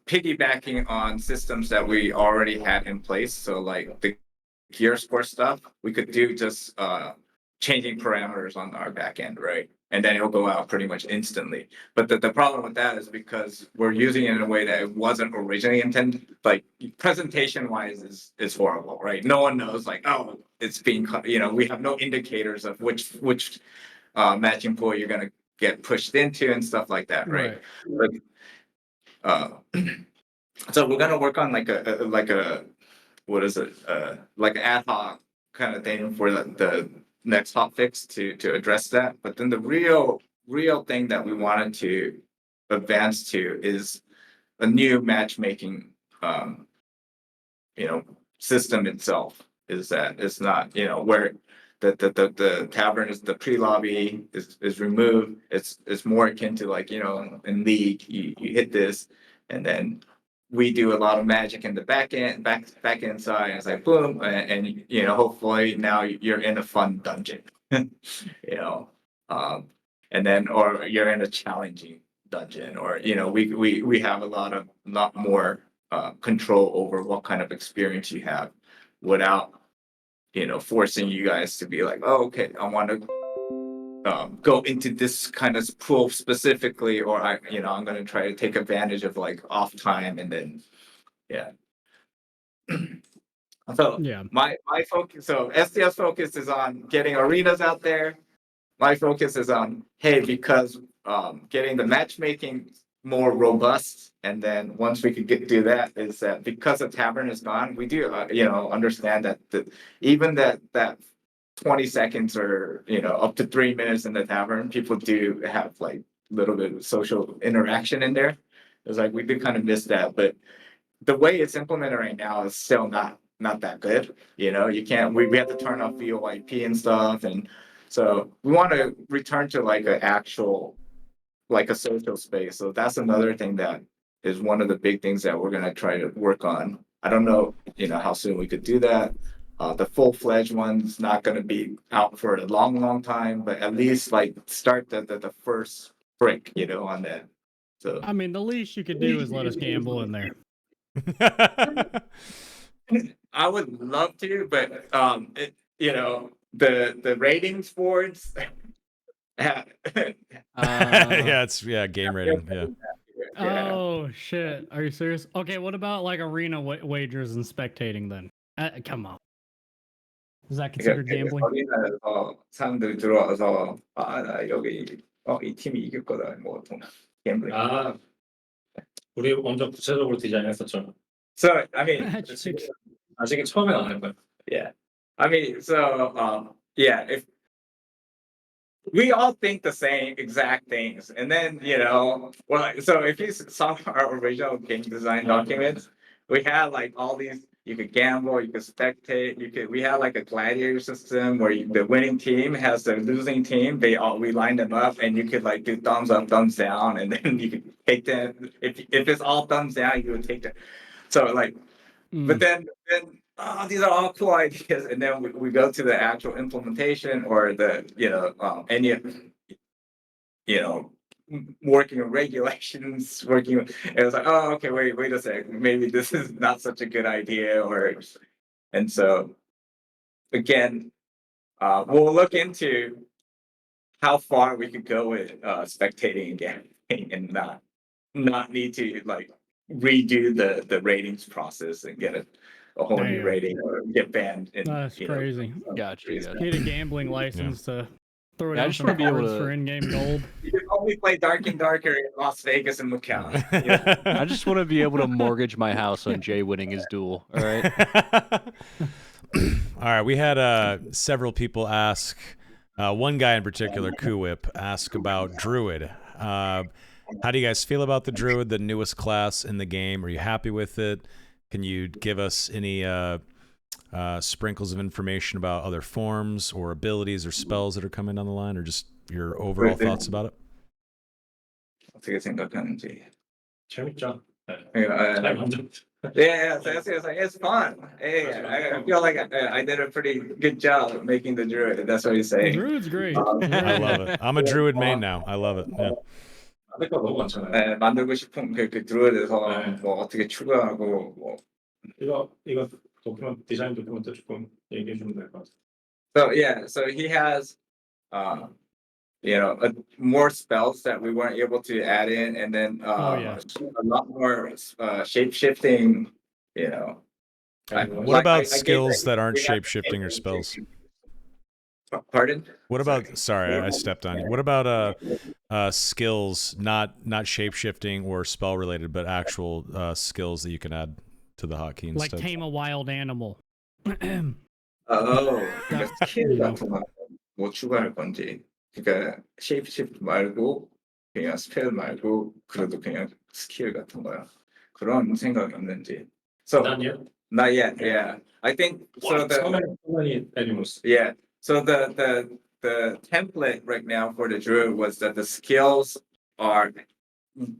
piggybacking on systems that we already had in place. So like the gear score stuff, we could do just changing parameters on our back end, right? And then it'll go out pretty much instantly. But the problem with that is because we're using it in a way that it wasn't originally intended. Like presentation wise is horrible, right? No one knows like, oh, it's being, we have no indicators of which matching pool you're gonna get pushed into and stuff like that, right? But, so we're gonna work on like a what is it? Like an ad hoc kind of thing for the next hot fix to address that. But then the real thing that we wanted to advance to is a new matchmaking system itself. Is that it's not, where the tavern is the pre-lobby is removed. It's more akin to like, in League, you hit this and then we do a lot of magic in the back end side. And it's like boom, and hopefully now you're in a fun dungeon, and then or you're in a challenging dungeon, or we have a lot more control over what kind of experience you have, without forcing you guys to be like, oh, okay, I want to go into this kind of pool specifically, or I'm going to try to take advantage of like off time, and then so Yeah. my focus, so SDF's focus is on getting arenas out there. My focus is on, hey, because getting the matchmaking more robust, and then once we could do that, is that because the tavern is gone, we do understand that even that 20 seconds or up to 3 minutes in the tavern, people do have like a little bit of social interaction in there. It's like we do kind of miss that, but the way it's implemented right now is still not that good. You can't, we have to turn off VoIP and stuff, and so we want to return to like an actual, like a social space. So that's another thing that is one of the big things that we're gonna try to work on. I don't know, how soon we could do that. The full-fledged one's not gonna be out for a long time, but at least like start the first break, on that. So I mean, the least you could do is let us gamble in there. I would love to, but the ratings boards. Yeah, it's game rating. Yeah. Oh shit! Are you serious? Okay, what about like arena wagers and spectating then? Come on, is that considered gambling? 사람들이 들어와서 나 여기 이 팀이 이길 거다 뭐 gambling. 아, 우리 엄청 구체적으로 디자인했었죠. So I mean, 아직 처음엔 안 할 거야. yeah. I mean, so if we all think the same exact things, and then so if you saw our original game design documents, we had like all these. You could gamble, you could spectate, we had like a gladiator system where the winning team has the losing team. We lined them up, and you could like do thumbs up, thumbs down, and then you could take them. If it's all thumbs down, you would take them. So like, but then these are all cool ideas, and then we go to the actual implementation, or the any working with regulations, it was like, oh, okay, wait a second, maybe this is not such a good idea, and so again, we'll look into how far we could go with spectating and gambling, and not need to like redo the ratings process and get a whole new rating, or get banned. That's crazy. Gotcha. Need a gambling license to throw it I out just some wanna be able cards to- for in-game gold. You can only play Dark and Darker in Las Vegas and Macau. I just want to be able to mortgage my house on Jay winning his duel. All right. All right. We had several people ask. One guy in particular, Kuwip, ask about Druid. How do you guys feel about the Druid, the newest class in the game? Are you happy with it? Can you give us any sprinkles of information about other forms or abilities or spells that are coming down the line, or just your overall thoughts about it? 어떻게 생각하는지. 재밌죠. Yeah, so it's fun. Hey, I feel like I did a pretty good job of making the Druid. That's what he's saying. Druid's great. I love it. I'm a Druid main now. I love it. Yeah. 만들 거 너무 많잖아요. 만들고 싶은 그 드루id에서 네. 뭐 어떻게 추가하고 뭐. 이거 도큐먼트 디자인 도큐먼트 조금 얘기해 주면 될 것 같아요. So yeah, so he has, more spells that we weren't able to add in, and then yeah. a lot more shape shifting. What about skills that aren't shape shifting or spells? Pardon? What about? Sorry, I stepped on you. What about skills not shape shifting or spell related, but actual skills that you can add to the hotkey Like instead? tame a wild animal. 그러니까 스킬 같은 거 뭐 추가할 건지. 그러니까 쉐이프 시프트 말고 그냥 스펠 말고 그래도 그냥 스킬 같은 거야. 그런 생각이 없는지. So Not yet. not yet. Yeah, I think so. So many animals. Yeah. So the template right now for the Druid was that the skills are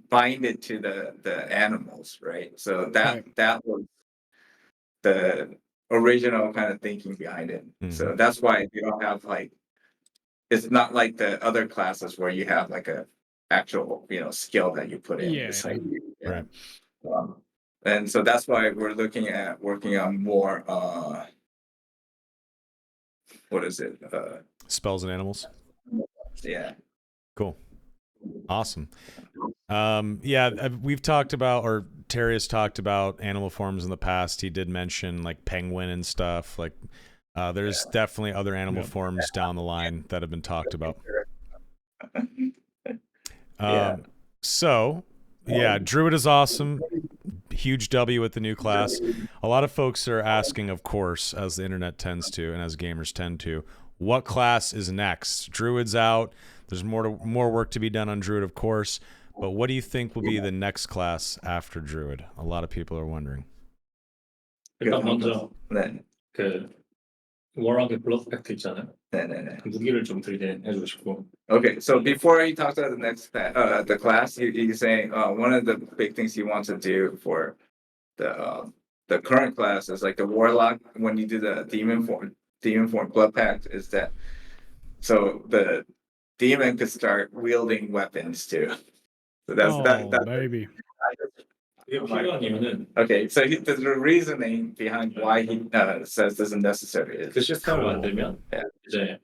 binded to the animals, right? So that was the original kind of thinking behind it. So that's why you don't have like, it's not like the other classes where you have like a actual skill that you put in. Yeah. It's like, Right. And so that's why we're looking at working on more what is it? Spells and animals. Yeah. Cool. Awesome. Yeah, we've talked about, or Terry has talked about animal forms in the past. He did mention like penguin and stuff. Like, there's definitely other animal forms down the line that have been talked about. So, yeah, Druid is awesome. Huge W with the new class. A lot of folks are asking, of course, as the internet tends to, and as gamers tend to, what class is next? Druid's out. There's more work to be done on Druid, of course. But what do you think will be the next class after Druid? A lot of people are wondering. 일단 먼저 네. 그 워럭의 블러드 팩트 있잖아요. 네네네. 그 무기를 좀 들이대해주고 싶고. Okay, so before he talks about the next the class, he's saying one of the big things he wants to do for the current class is like the warlock. When you do the demon form blood pact, is that so the demon could start wielding weapons too. So that's baby. 이게 필요한 이유는 okay. So the reasoning behind why he says this is necessary is 그 시스템을 만들면 Yeah. 이제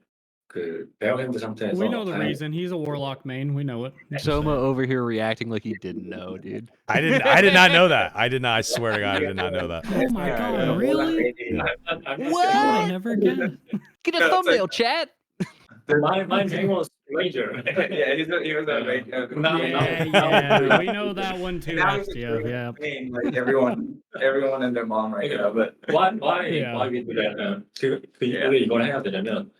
그 베어핸드 상태에서 We know the 다양한- reason. He's a warlock main. We know it. Soma over here reacting like he didn't know, dude. I did not know that. I swear to God, I did not know that. Oh my god, really? I'm What? I never get. Get a thumbnail, chat. My name was Ranger. Yeah, he was a Yeah, we know that one too. Now he's SDF, yeah. like everyone and their mom right now. But why Yeah. we do that? 왜 이걸 해야 되냐면,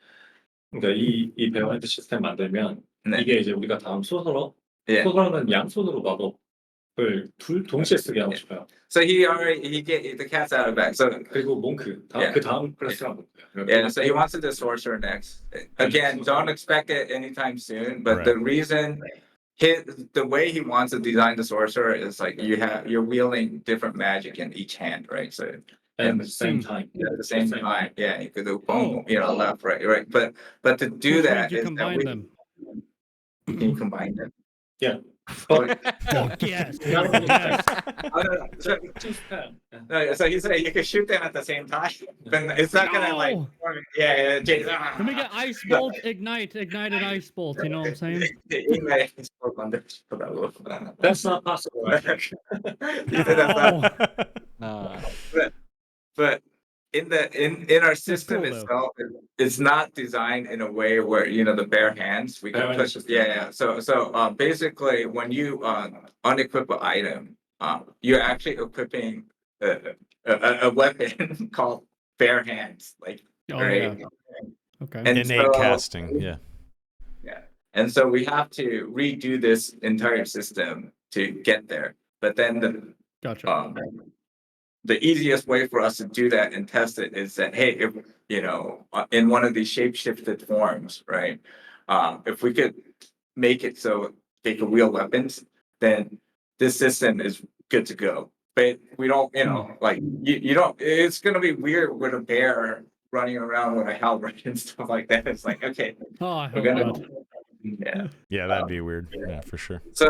그러니까 이 베어핸드 시스템 만들면 네. 이게 이제 우리가 다음 소설어 Yeah. 소설어는 양손으로 마법을 동시에 쓰게 하고 싶어요. So he get the cat's out of the bag. So 그리고 몽크 Yeah. 그 다음 클래스가 몽크야. yeah, so he wants to do sorcerer next. Again, don't expect it anytime soon. But Right. the reason the way he wants to design the sorcerer is like you're wielding different magic in each hand, right? So at the same time. at the same time, yeah, you could do boom, left, right. But to do Which that means you is combine that them. can you combine them? Yeah. Fuck yes. Yes. So he's saying you can shoot them at the same time, but it's not gonna like No. Jason. Let me get ice bolt, ignite an ice bolt. You know what I'm saying? That's not possible. He said that's not- but in our system cool, though. itself, it's not designed in a way where the bare hands we can Bare push. hands. Yeah. So basically, when you unequip an item, you're actually equipping a weapon called bare hands, like Oh right. yeah. Okay. And Innate so- casting. Yeah. Yeah, and so we have to redo this entire system to get there. But then Gotcha. the easiest way for us to do that and test it is that, hey, if in one of these shape-shifted forms, right? If we could make it so they could wield weapons, then this system is good to go. But we don't, like you don't. It's gonna be weird with a bear running around with a halberd and stuff like that. It's like, okay, Oh, I we're hope gonna, not. yeah. Yeah, that'd be weird. Yeah, for sure. So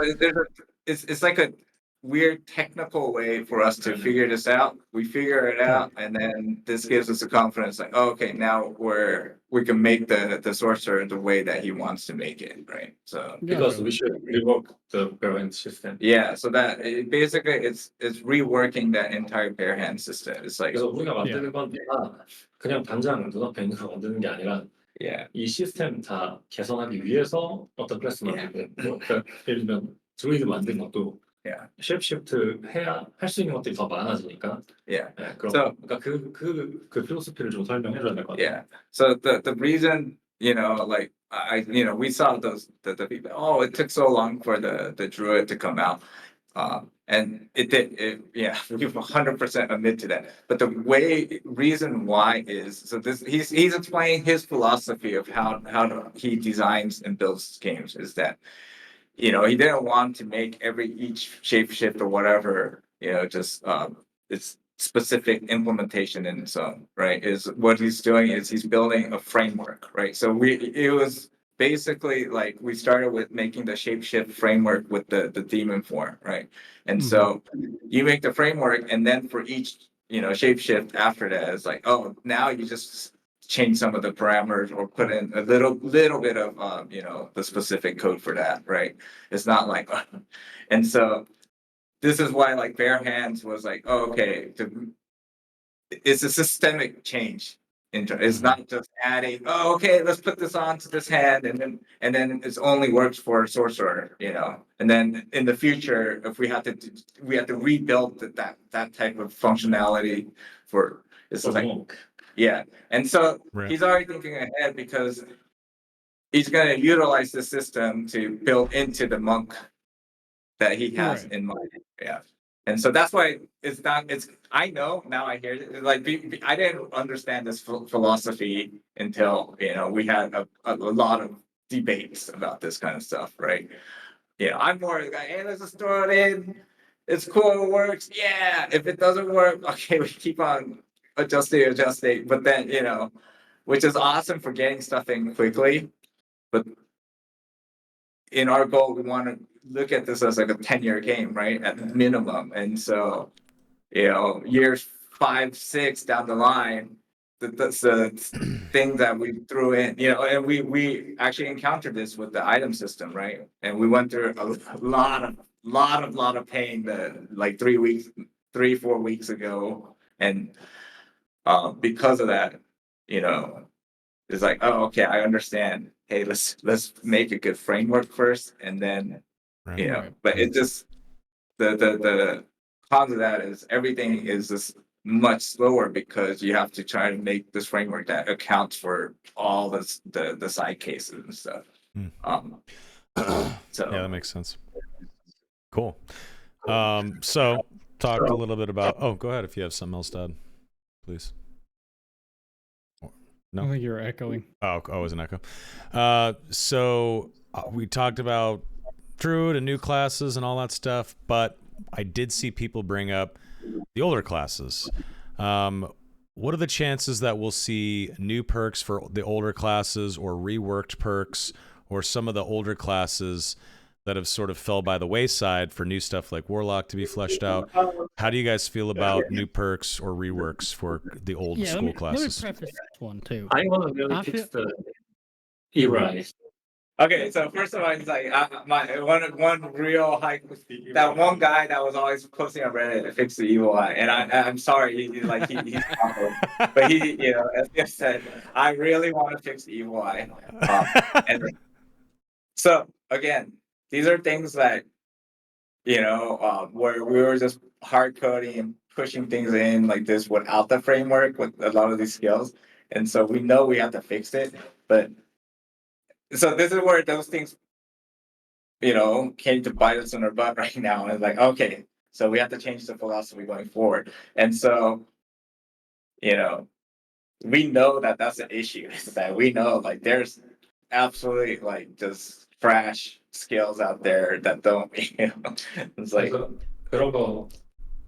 it's like weird technical way for us to figure this out. We figure it out, and then this gives us the confidence, like, oh, okay, now we can make the sorcerer the way that he wants to make it, right? So Because Gotcha. we should rework the parent system. yeah, so that basically it's reworking that entire pair hand system. It's like 그래서 우리가 만드는 건 그냥 당장 눈앞에 있는 거 만드는 게 아니라 yeah, 이 시스템 다 개선하기 위해서 어떤 클래스 만들고 그러니까 예를 들면 드루이드 만든 것도 yeah, 쉐프시프트 해야 할 수 있는 것들이 더 많아지니까 yeah. 그럼 So- 그러니까 그 필로소피를 좀 설명해 줘야 될 것 같아요. Yeah. So the reason, like we saw the people, oh, it took so long for the Druid to come out. And it did, yeah, we 100% admit to that. But the reason why is, so he's explaining his philosophy of how he designs and builds games is that, he didn't want to make each shapeshift or whatever, just, it's specific implementation in its own, right? Is what he's doing is he's building a framework, right? So it was basically like we started with making the shapeshift framework with the demon form, right? And so you make the framework, and then for each shapeshift after that, it's like, oh, now you just change some of the parameters or put in a little bit of the specific code for that, right? It's not like and so this is why like bare hands was like, oh, okay, it's a systemic change. It's not just adding, oh, okay, let's put this onto this hand, and then it only works for sorcerer, and then in the future, if we have to rebuild that type of functionality for it's like monk. yeah, and so Right. he's already thinking ahead because he's going to utilize the system to build into the monk that he has Right. in mind. Yeah. And so that's why I know now I hear it. Like, I didn't understand this philosophy until, we had a lot of debates about this kind of stuff, right? I'm more like, hey, let's just throw it in. It's cool, it works. Yeah. If it doesn't work, okay, we keep on adjusting. But then, which is awesome for getting stuff in quickly. But in our goal, we want to look at this as like a 10-year game, right? At minimum. And so, years 5, 6 down the line, that's the thing that we threw in, and we actually encountered this with the item system, right? And we went through a lot of pain like 3, 4 weeks ago. And because of that, it's like, oh, okay, I understand. Hey, let's make a good framework first, and then Right. but it just the cause of that is everything is just much slower because you have to try to make this framework that accounts for all the side cases and stuff. So Yeah, that makes sense. Cool. So talked a little bit about. Oh, go ahead if you have something else to add, please. No? I think you're echoing. Oh, it was an echo. So we talked about Druid and new classes and all that stuff, but I did see people bring up the older classes. What are the chances that we'll see new perks for the older classes or reworked perks or some of the older classes that have sort of fell by the wayside for new stuff like Warlock to be fleshed out? How do you guys feel about new perks or reworks for the old school classes? Let me preface this one too. I want to really fix the ERI. okay, so first of all, it's like my one real high that one guy that was always posting on Reddit to fix the evil eye, and I'm sorry, he's awful. But he, as Jeff said, I really want to fix the evil eye. And so again, these are things that where we were just hard coding and pushing things in like this without the framework with a lot of these skills, and so we know we have to fix it, but. So this is where those things, came to bite us in our butt right now. And it's like, okay, so we have to change the philosophy going forward. And so, we know that that's an issue. That we know like there's absolutely like just trash skills out there that don't, it's like, 그래서 그런 거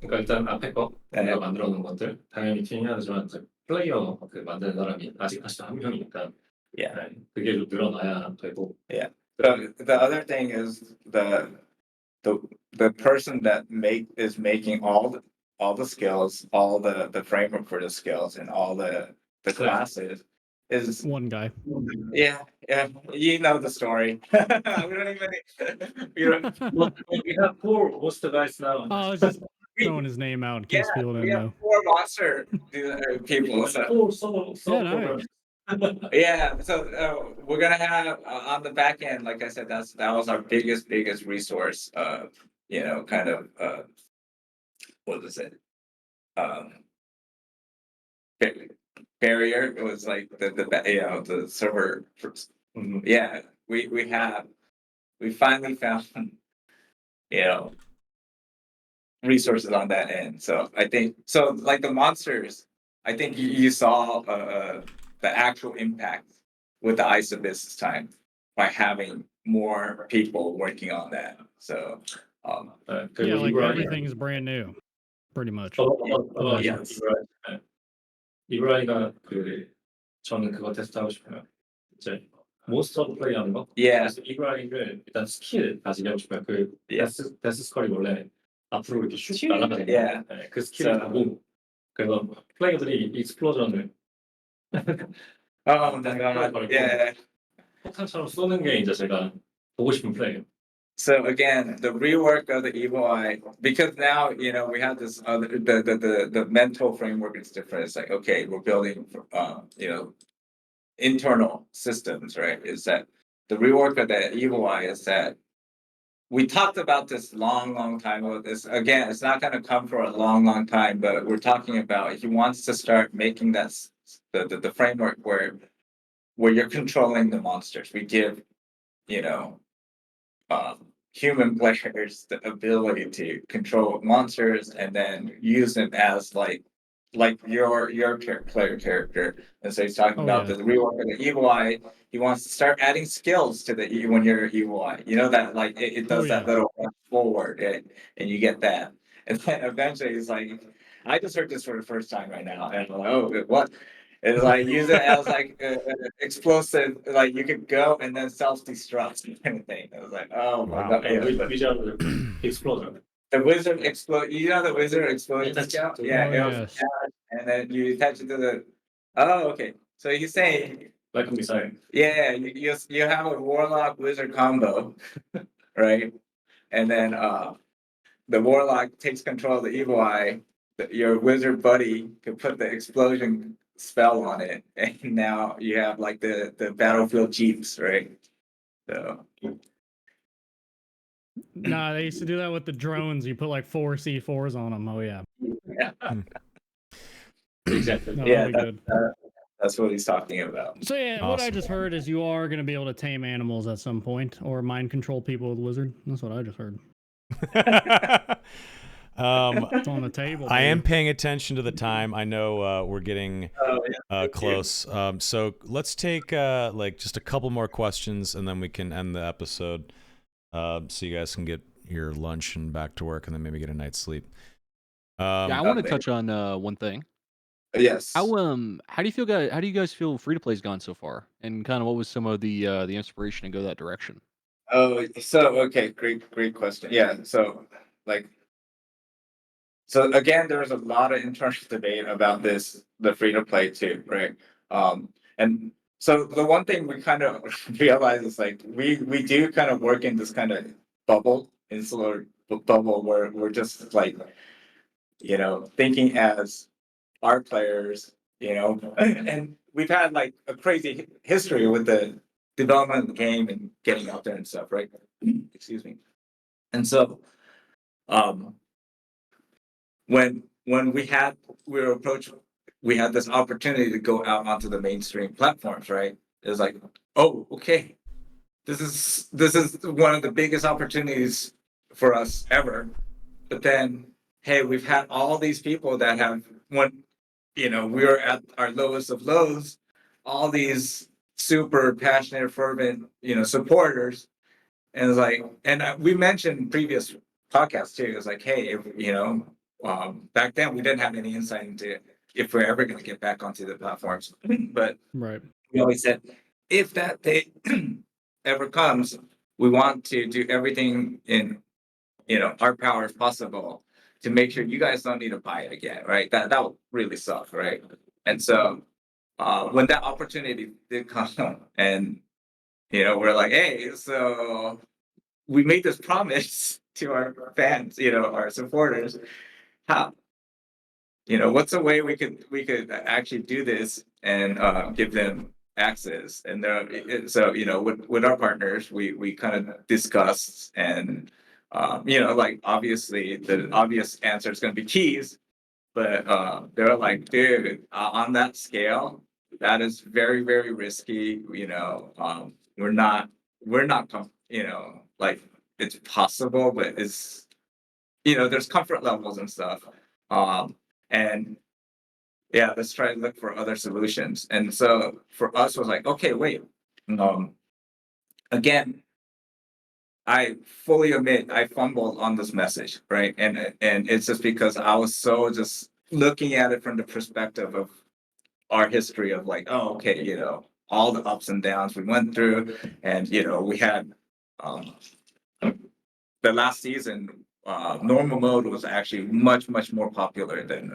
그러니까 일단 앞에 거 네. 우리가 만들어 놓은 것들 당연히 튜닝해야 되지만 이제 플레이어 그 만드는 사람이 아직 한 명이니까 yeah. 그게 좀 늘어나야 되고 The other thing is the the person that is making all the skills, all the framework for the skills, and all the classes is One guy. yeah, you know the story. We don't even Well, we have 4 host guys now. Oh, I was just throwing his name out in case people we didn't have know. 4 monster people. So. 4 solo Yeah, programs. Yeah, so we're gonna have on the back end, like I said, that was our biggest resource. You know, kind of what was it? Um, barrier. It was like the server. Yeah, we finally found you know resources on that end. So I think so. Like the monsters, I think you saw the actual impact with the ISO this time by having more people working on that. So Yeah, like everything's brand new, pretty much. yes. 이브라이가 저는 그거 테스트하고 싶어요. 이제 몬스터 플레이하는 거. Yeah. 그래서 이브라이를 일단 스킬 가지게 하고 싶어요. 그 데스 스컬이 원래 앞으로 이렇게 슉 날아가는 Yeah. 네, 그 스킬을 하고 그래서 플레이어들이 익스플로전을 Yeah. 폭탄처럼 쏘는 게 이제 제가 보고 싶은 플레이예요. So again, the rework of the evil eye, because now we have this other the mental framework is different. It's like, okay, we're building internal systems, right? Is that the rework of the evil eye is that we talked about this long time ago. This again, it's not going to come for a long time, but we're talking about he wants to start making that the framework where you're controlling the monsters. We give human players the ability to control monsters and then use them as like your player character. And so he's talking about the rework of the evil eye. He wants to start adding skills to the when you're evil eye. You know that like it does that little forward and you get that. And then eventually he's like, I just heard this for the first time right now, and I'm like, oh, what? It's like use it as like explosive, like you could go and then self-destruct kind of thing. I was like, oh my god, 위저드 익스플로전. the wizard explode. You know the wizard explosion That's scout? it. Yeah, Oh, it was yes. bad, and then you attach it to the. Oh, okay. So he's saying, Like 미사일. yeah, you have a warlock wizard combo, right? And then the warlock takes control of the evil eye. Your wizard buddy can put the explosion spell on it, and now you have like the battlefield jeeps, right? So Nah, they used to do that with the drones. You put like 4 C4s on them. Oh yeah. yeah, Exactly. No, yeah, that'll be good. that's what he's talking about. So yeah, what I Awesome. just heard is you are going to be able to tame animals at some point or mind control people with wizard. That's what I just heard. It's on the table. I am baby. paying attention to the time. I know we're getting close. So let's take like just a couple more questions and then we can end the episode. So you guys can get your lunch and back to work and then maybe get a night's sleep. Yeah, I want to touch on one thing. Yes. How do you feel, guys? How do you guys feel free to play's gone so far? And kind of what was some of the inspiration to go that direction? Oh, so okay, great question. Yeah, so like, so again, there's a lot of internal debate about this, the free to play too, right? And so the one thing we kind of realize is like we do kind of work in this kind of bubble, insular bubble where we're just like, thinking as our players, and we've had like a crazy history with the development of the game and getting out there and stuff, right? Excuse me. And so, when we were approached, we had this opportunity to go out onto the mainstream platforms, right? It was like, oh, okay, this is one of the biggest opportunities for us ever. But then, hey, we've had all these people that have we were at our lowest of lows, all these super passionate, fervent, supporters. And it's like, and we mentioned previous podcasts too. It's like, hey, if, back then we didn't have any insight into if we're ever going to get back onto the platforms. But Right. we always said, if that day ever comes, we want to do everything in our power if possible to make sure you guys don't need to buy it again, right? That would really suck, right? And so when that opportunity did come, and we're like, hey, so we made this promise to our fans, our supporters. How, what's a way we could actually do this and give them access? And so with our partners, we kind of discussed, and like obviously the obvious answer is going to be keys, but they're like, dude, on that scale, that is very, very risky. Like it's possible, but it's there's comfort levels and stuff. And yeah, let's try to look for other solutions. And so for us was like, okay, wait. Again, I fully admit I fumbled on this message, right? And it's just because I was so just looking at it from the perspective of our history of like, oh, okay, all the ups and downs we went through, and we had the last season, normal mode was actually much, much more popular than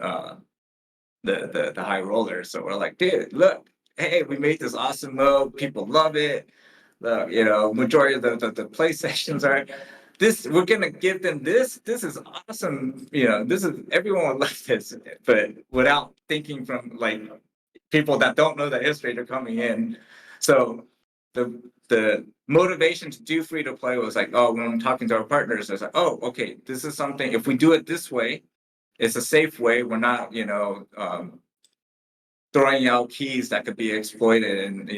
the high roller. So we're like, dude, look, hey, we made this awesome mode. People love it. The majority of the play sessions are this. We're gonna give them this. This is awesome. This is everyone would love this, but without thinking from like people that don't know the history they're coming in. So the motivation to do free to play was like, oh, when I'm talking to our partners, it's like, oh, okay, this is something. If we do it this way, it's a safe way. We're not, throwing out keys that could be exploited and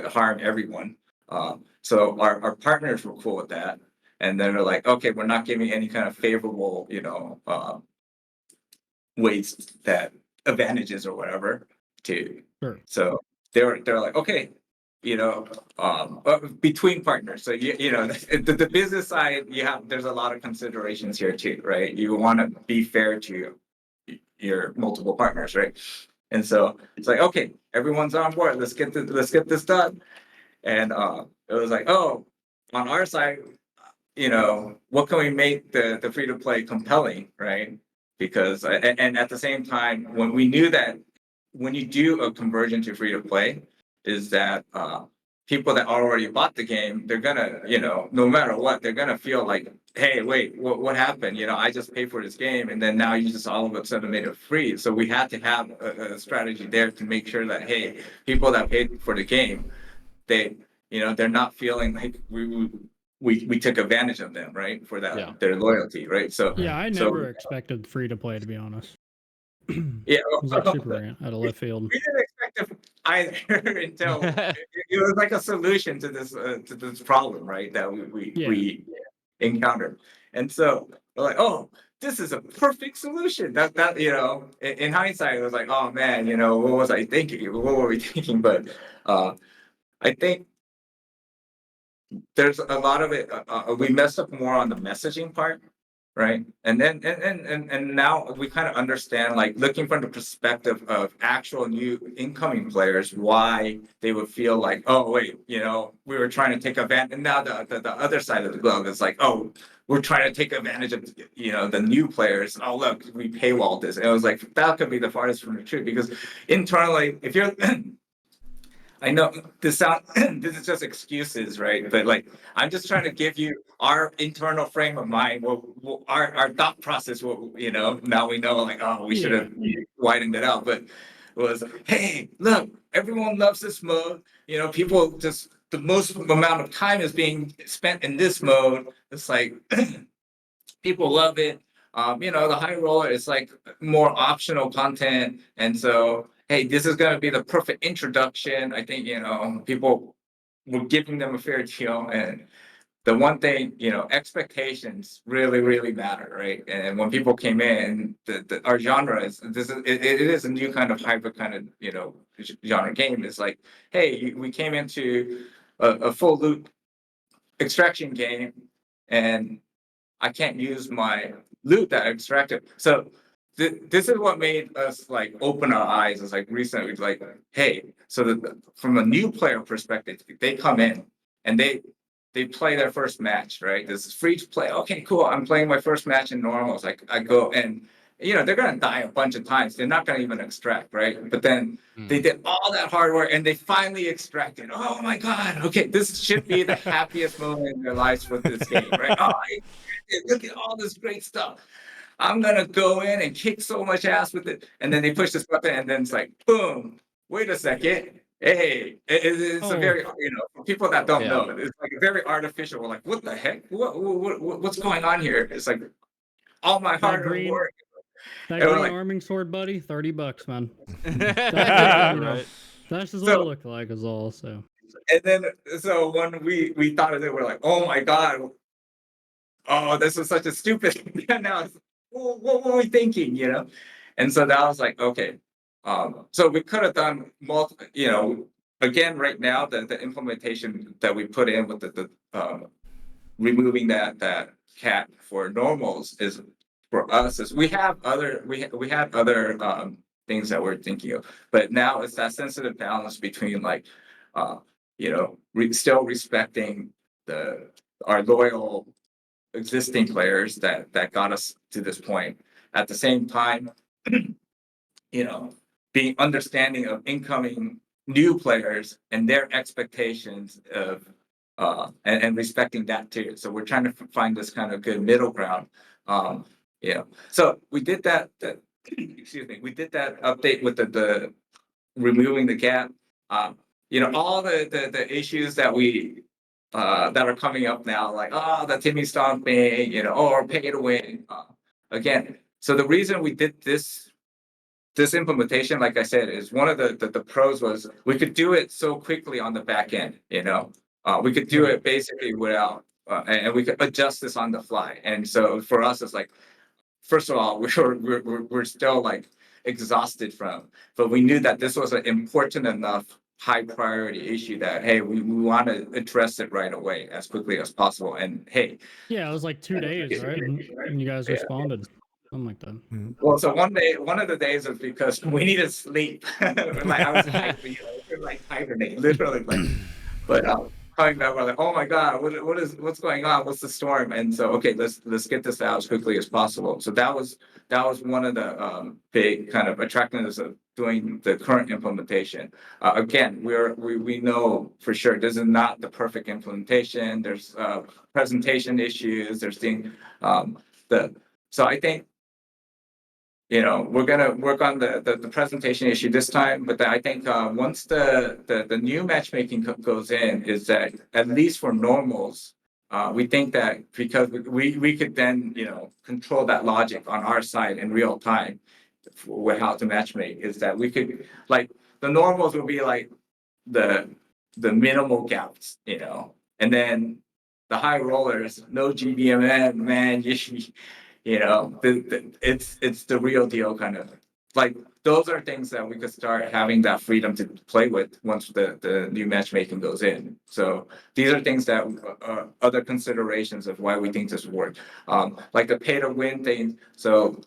harm everyone. So our partners were cool with that, and then they're like, okay, we're not giving any kind of favorable, ways that advantages or whatever to. Sure. So they're like, okay, between partners. So the business side, there's a lot of considerations here too, right? You want to be fair to your multiple partners, right? And so it's like, okay, everyone's on board. Let's get this done. And it was like, oh, on our side, what can we make the free to play compelling, right? Because and at the same time, when we knew that when you do a conversion to free to play, is that people that already bought the game, they're gonna, no matter what, they're gonna feel like, hey, wait, what happened? I just paid for this game, and then now you just all of a sudden made it free. So we had to have a strategy there to make sure that, hey, people that paid for the game, they, they're not feeling like we took advantage of them, right? For that their loyalty, right? So yeah, I never expected free to play, to be honest. Yeah, It was like super out of left field. We didn't expect it either until it was like a solution to this problem, right? That we encountered, and so we're like, oh, this is a perfect solution. That in hindsight, it was like, oh man, what was I thinking? What were we thinking? But I think there's a lot of it. We messed up more on the messaging part, right? And then and now we kind of understand, like looking from the perspective of actual new incoming players, why they would feel like, oh wait, we were trying to take advantage. And now the other side of the glove is like, oh, we're trying to take advantage of the new players. Oh look, we paywalled this. And it was like that could be the farthest from the truth, because internally, if you're I know this is just excuses, right? But like, I'm just trying to give you our internal frame of mind, our thought process. Now we know, like, oh, we should have widened it out. But it was, hey, look, everyone loves this mode. People just the most amount of time is being spent in this mode. It's like people love it. The high roller is like more optional content, and so hey, this is going to be the perfect introduction. I think people were giving them a fair deal, and the one thing, expectations really, really matter, right? And when people came in, our genre is it is a new kind of hybrid kind of genre game. It's like, hey, we came into a full loot extraction game, and I can't use my loot that I extracted. So this is what made us like open our eyes. It's like recently, like, hey, so from a new player perspective, they come in and they play their first match, right? This is free to play. Okay, cool. I'm playing my first match in normals. Like I go and they're gonna die a bunch of times. They're not gonna even extract, right? But then they did all that hard work and they finally extracted. Oh my God. Okay, this should be the happiest moment in their lives with this game, right? Oh, look at all this great stuff. I'm gonna go in and kick so much ass with it. And then they push this button and then it's like, boom, wait a second. Hey, it's a very, for people that don't know, it's like very artificial. We're like, what the heck? What's going on here? It's like all my hard work. That And we're green like, arming sword, buddy, $30, man. Right. That's just what So- it looked like, is all. So, and then so when we thought of it, we're like, oh my God, oh, this was such a stupid. Now, what were we thinking? And so that was like, okay. So we could have done multiple. Again, right now, the implementation that we put in with the removing that cat for normals is for us is we had other things that we're thinking of, but now it's that sensitive balance between like, still respecting our loyal existing players that got us to this point. At the same time, being understanding of incoming new players and their expectations of and respecting that too. So we're trying to find this kind of good middle ground. So we did that excuse me, we did that update with the removing the gap. All the issues that we that are coming up now, like the Timmy stomping, or pay to win. Again, so the reason we did this implementation, like I said, is one of the pros was we could do it so quickly on the back end. We could do it basically without, and we could adjust this on the fly. And so for us, it's like, first of all, we're still like exhausted from, but we knew that this was an important enough high priority issue that, hey, we want to address it right away as quickly as possible. And hey, yeah, it was like 2 days, right? And you guys responded. Something like that. well, so one of the days was because we needed sleep. Like I was like hibernate, literally. But coming back, we're like, oh my God, what's going on? What's the storm? And so, okay, let's get this out as quickly as possible. So that was one of the big kind of attractiveness of doing the current implementation. Again, we know for sure this is not the perfect implementation. There's presentation issues. There's so I think, we're gonna work on the presentation issue this time, but I think once the new matchmaking goes in, is that at least for normals, we think that because we could then control that logic on our side in real time with how to matchmake, is that we could, like, the normals will be like the minimal gaps, and then the high rollers, no GBMN, man, it's the real deal kind of. Like, those are things that we could start having that freedom to play with once the new matchmaking goes in. So these are things that other considerations of why we think this will work. Like the pay to win thing. So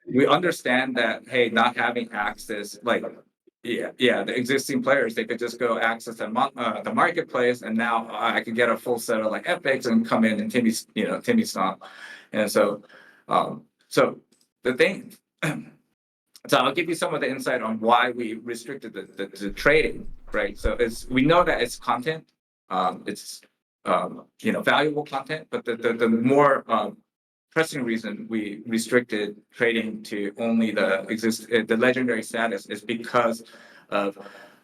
we understand that, hey, not having access, like, the existing players, they could just go access the marketplace, and now I could get a full set of like epics and come in and Timmy stomp. And so the thing, so I'll give you some of the insight on why we restricted the trading, right? So we know that it's content, it's valuable content, but the more pressing reason we restricted trading to only the legendary status is because of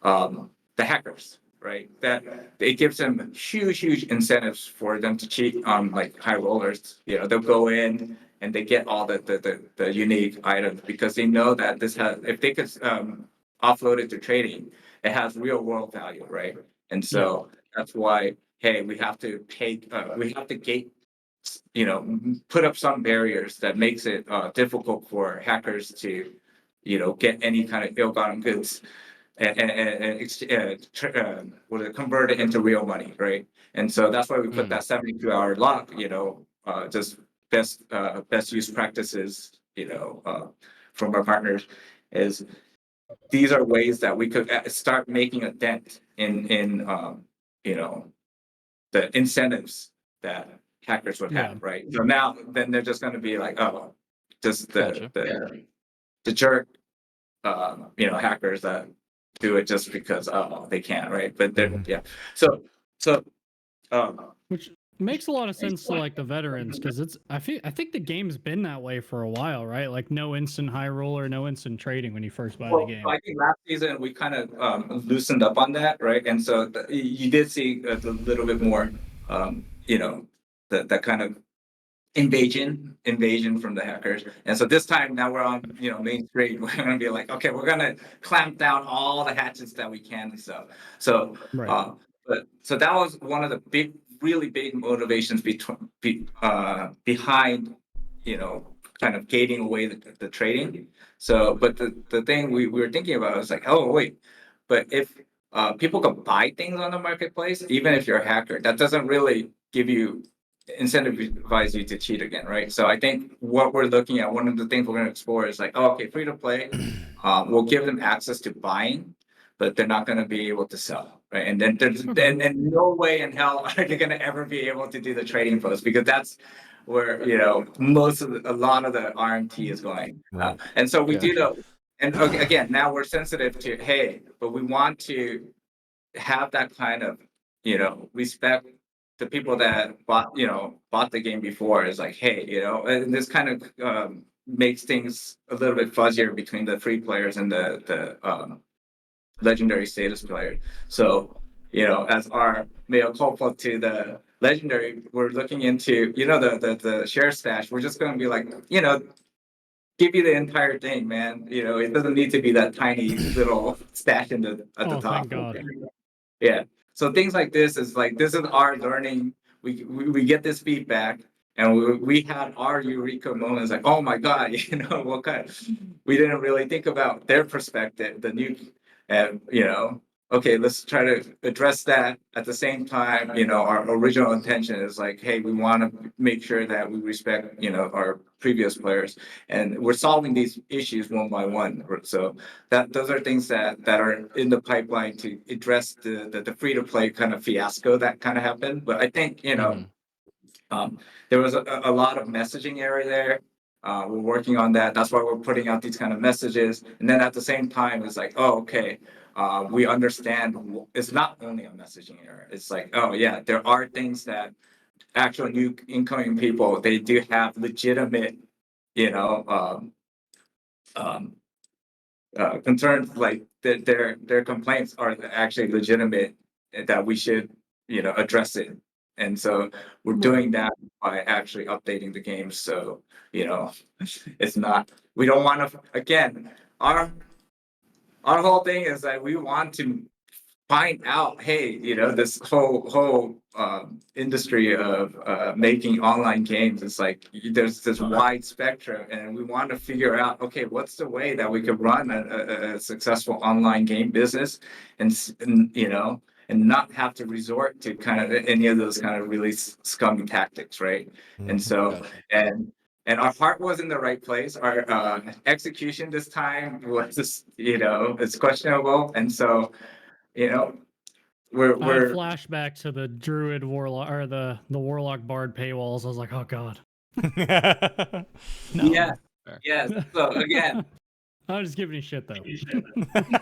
the hackers, right? That it gives them huge incentives for them to cheat on like high rollers. They'll go in and they get all the unique items because they know that if they could offload it to trading, it has real world value, right? And so that's why, hey, we have to gate, put up some barriers that makes it difficult for hackers to, get any kind of ill-gotten goods and convert it into real money, right? And so that's why we put that 72-hour lock, just best use practices, from our partners, is these are ways that we could start making a dent in the incentives that hackers would have, right? So now then they're just going to be like, oh, just Gotcha. the jerk, hackers that do it just because they can, right? But they're So Which makes a lot of sense to like the veterans because I think the game's been that way for a while, right? Like no instant high roller, no instant trading when you first buy the game. I think last season we kind of loosened up on that, right? And so you did see a little bit more, that kind of invasion from the hackers. And so this time now we're on, Main Street. We're gonna be like, okay, we're gonna clamp down all the hatchets that we can and stuff. So, Right. so that was one of the really big motivations behind, kind of gating away the trading. So, but the thing we were thinking about was like, oh wait, but if people can buy things on the marketplace, even if you're a hacker, that doesn't really give you incentivize you to cheat again, right? So I think what we're looking at, one of the things we're going to explore is like, oh, okay, free to play, we'll give them access to buying, but they're not going to be able to sell, right? And then there's and no way in hell are they going to ever be able to do the trading post because that's where a lot of the RMT is going. Right. And so we do know, and again, now we're sensitive to, hey, but we want to have that kind of respect the people that bought the game before is like, hey, and this kind of makes things a little bit fuzzier between the free players and the legendary status player. So, as our mea culpa to the legendary, we're looking into, the share stash. We're just going to be like, give you the entire thing, man. It doesn't need to be that tiny little stash at the top. Thank God. Yeah. So things like this is our learning. We get this feedback, and we had our eureka moments like, oh my God, what kind? We didn't really think about their perspective, the new, and okay, let's try to address that at the same time. Our original intention is like, hey, we want to make sure that we respect, our previous players, and we're solving these issues one by one. So those are things that are in the pipeline to address the free to play kind of fiasco that kind of happened. But I think, there was a lot of messaging error there. We're working on that. That's why we're putting out these kind of messages. And then at the same time, it's like, oh, okay, we understand it's not only a messaging error. It's like, oh yeah, there are things that actual new incoming people, they do have legitimate, concerns, like their complaints are actually legitimate, and that we should, address it. And so we're doing that by actually updating the game. So, it's not, we don't want to, again, our whole thing is that we want to find out, hey, this whole industry of making online games, it's like there's this wide spectrum, and we want to figure out, okay, what's the way that we could run a successful online game business, and not have to resort to kind of any of those kind of really scummy tactics, right? And so, and our heart was in the right place. Our execution this time was just, it's questionable, and so, we're I had flashback to the Druid Warlock or the Warlock Bard paywalls. I was like, oh God. No. Yeah. So again, I'm just giving you shit though.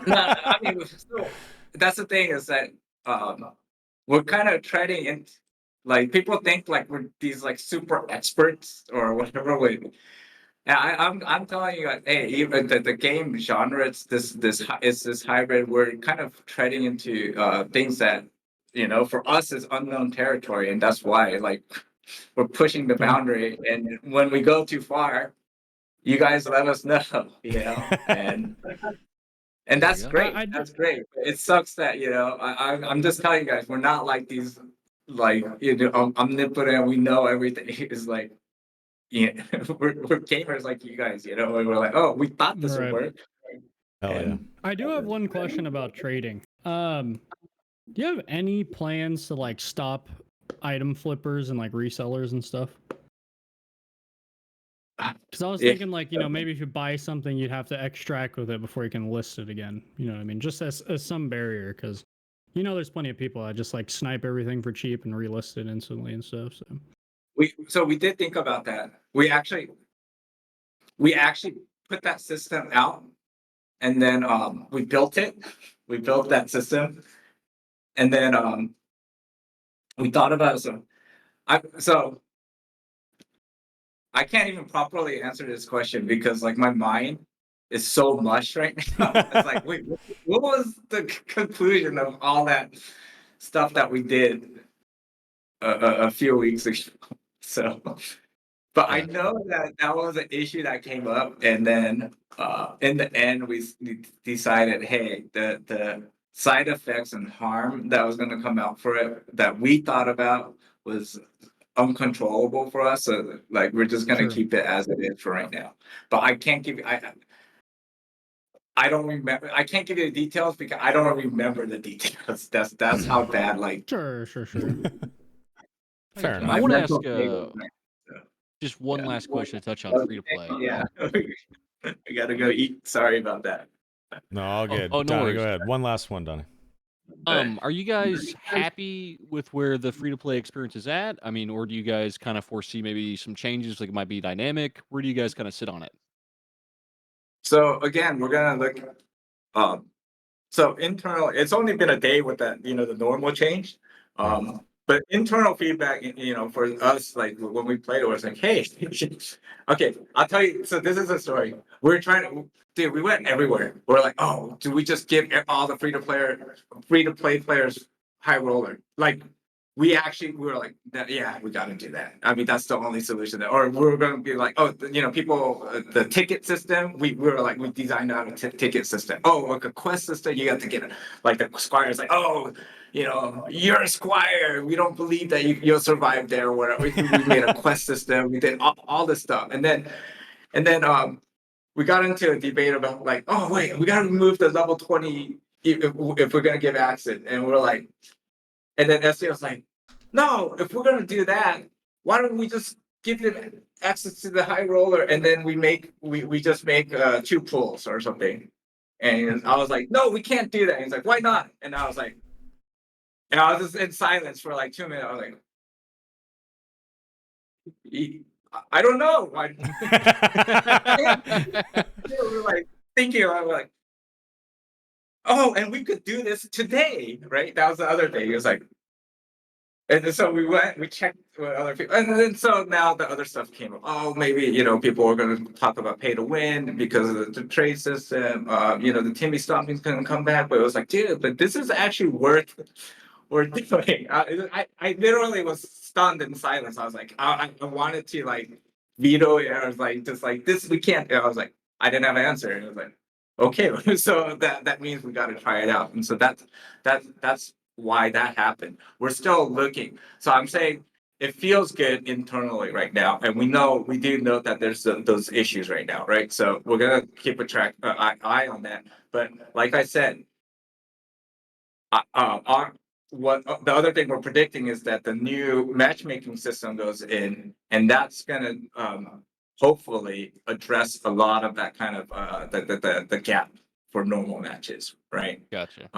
no, I mean, that's the thing is that we're kind of treading in, like people think like we're these like super experts or whatever. I'm telling you, hey, even the game genre, it's this hybrid. We're kind of treading into things that, for us is unknown territory, and that's why like we're pushing the boundary. And when we go too far, you guys let us know, and that's great. That's great. It sucks that I'm just telling you guys, we're not like these like omnipotent. We know everything. It's like. Yeah, we're gamers like you guys, we're like, oh, we thought this would work. Hell yeah. I do have one question about trading. Do you have any plans to like stop item flippers and like resellers and stuff? Because I was thinking like, maybe if you buy something, you'd have to extract with it before you can list it again. You know what I mean? Just as some barrier, because there's plenty of people that just like snipe everything for cheap and relist it instantly and stuff. So we did think about that. We actually put that system out, and then we built it. We built that system, and then we thought about it. I can't even properly answer this question because like my mind is so mush right now. It's like, wait, what was the conclusion of all that stuff that we did a few weeks ago? So, but I know that was an issue that came up, and then in the end we decided, hey, the side effects and harm that was going to come out for it that we thought about was uncontrollable for us. So like we're just gonna keep it as it is for right now. But I can't give you I don't remember. I can't give you the details because I don't remember the details. That's how bad like Sure. Fair enough. I want to ask mental just one last question to touch on free to play. Yeah. I gotta go eat. Sorry about that. No, all good. no Donnie, worries. go ahead. One last one, Donnie. Are you guys happy with where the free to play experience is at? I mean, or do you guys kind of foresee maybe some changes, like it might be dynamic? Where do you guys kind of sit on it? So again, we're gonna look. So internal. It's only been a day with that, the normal change. But internal feedback, for us, like when we played it, was like, hey, okay, I'll tell you. So this is a story. We're trying to, dude. We went everywhere. We're like, oh, do we just give all the free to play players high roller? Like, we were like, yeah, we got to do that. I mean, that's the only solution. Or we're going to be like, oh, people, the ticket system. We were like, we designed out a ticket system. Oh, like a quest system, you got to get it. Like the squire's like, oh, you're a squire. We don't believe that you'll survive there. Or whatever. We made a quest system. We did all this stuff, and then we got into a debate about like, oh wait, we got to remove the level 20 if we're going to give access, and we're like. And then SDF was like, no, if we're gonna do that, why don't we just give them access to the high roller and then we just make 2 pools or something. And I was like, no, we can't do that. And he's like, why not? And I was just in silence for like 2 minutes. I was like, I don't know. We were like thinking, I was like, oh, and we could do this today, right? That was the other thing. It was like, and so we checked with other people, and then so now the other stuff came up. Oh, maybe people are going to talk about pay to win because of the trade system. The Timmy stomping's going to come back, but it was like, dude, but this is actually worth doing. I literally was stunned in silence. I was like, I wanted to like veto it. I was like, just like this, we can't. I was like, I didn't have an answer. And I was like, okay, so that means we got to try it out. And so that's why that happened. We're still looking. So I'm saying it feels good internally right now, and we do know that there's those issues right now, right? So we're gonna keep a eye on that. But like I said, the other thing we're predicting is that the new matchmaking system goes in, and that's gonna hopefully address a lot of that kind of the gap for normal matches, right? Gotcha.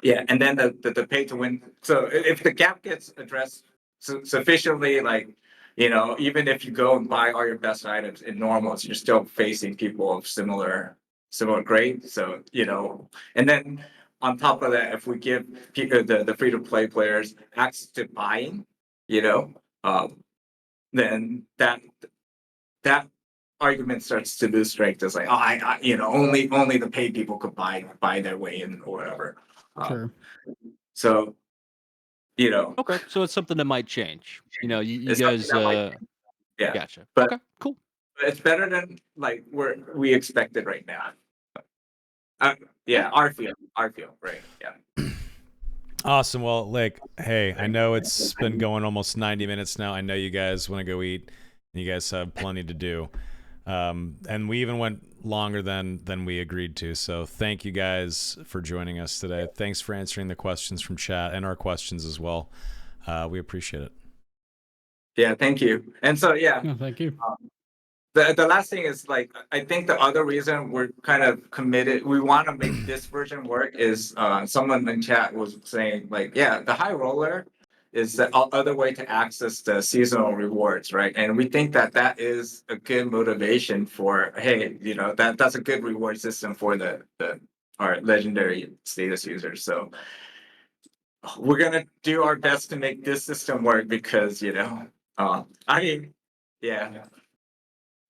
Yeah, and then the pay to win. So if the gap gets addressed sufficiently, like even if you go and buy all your best items in normals, you're still facing people of similar grade. So and then on top of that, if we give people the free to play players access to buying, then that argument starts to lose strength. It's like, oh, I only the paid people could buy their way in or whatever. Sure. So, Okay, so it's something that might change. You It's guys. something that might yeah, Gotcha. but Okay, cool. it's better than like we expected right now. Our field, right? Yeah. Awesome. Well, like, hey, I know it's been going almost 90 minutes now. I know you guys want to go eat. You guys have plenty to do. And we even went longer than we agreed to. So thank you guys for joining us today. Thanks for answering the questions from chat and our questions as well. We appreciate it. Yeah, thank you. And so No, thank you. the last thing is like I think the other reason we're kind of committed, we want to make this version work is someone in chat was saying like, yeah, the high roller is the other way to access the seasonal rewards, right? And we think that that is a good motivation for, hey, you know, that's a good reward system for the our legendary status users. So we're gonna do our best to make this system work because you know, I mean, yeah.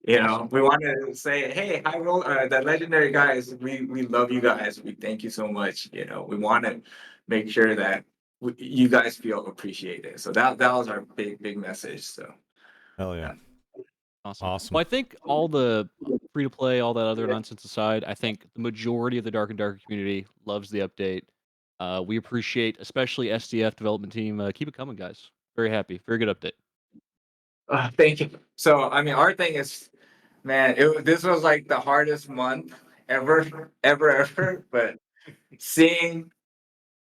You know, we want to say, hey, high roll, the legendary guys, we love you guys. We thank you so much. You know, we want to make sure that you guys feel appreciated. So that was our big message. So Hell yeah. Awesome. Well, I think all the free to play, all that other nonsense aside, I think the majority of the Dark and Darker community loves the update. We appreciate, especially SDF development team. Keep it coming, guys. Very happy. Very good update. thank you. So I mean, our thing is, man, this was like the hardest month ever. But seeing,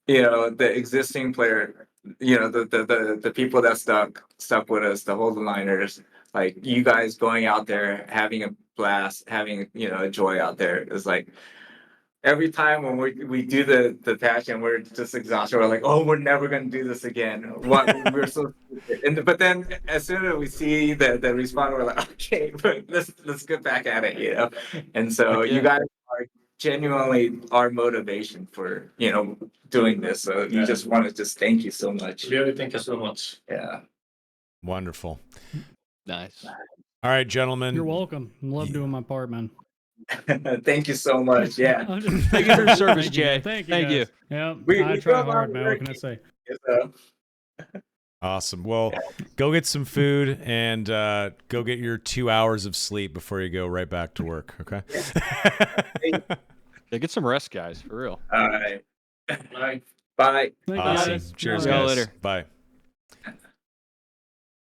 you know, the existing player, you know, the people that stuck with us, the Holden liners, like you guys going out there having a blast, having, you know, a joy out there is like every time when we do the patch and we're just exhausted, we're like, oh, we're never gonna do this again. What we're so stupid. And but then as soon as we see the respawn, we're like, okay, but let's get back at it, you know. And so Heck yeah. you guys are genuinely our motivation for, you know, doing this. So you just want to just thank you so much. Really, thank you so much. Yeah. Wonderful. Nice. All right, gentlemen. You're welcome. Love doing my part, man. Thank you so much. Yeah. Thank you for your service, Thank you, Jay. Thank you. Thank you. guys. Yeah, We I do try a lot hard, of man. What can I work. say? So, Awesome. Well, go get some food and go get your 2 hours of sleep before you go right back to work. Okay. Yeah, get some rest, guys. For real. all right. Bye. Bye. Thank you, Awesome. guys. Cheers, See y'all guys. later. Bye.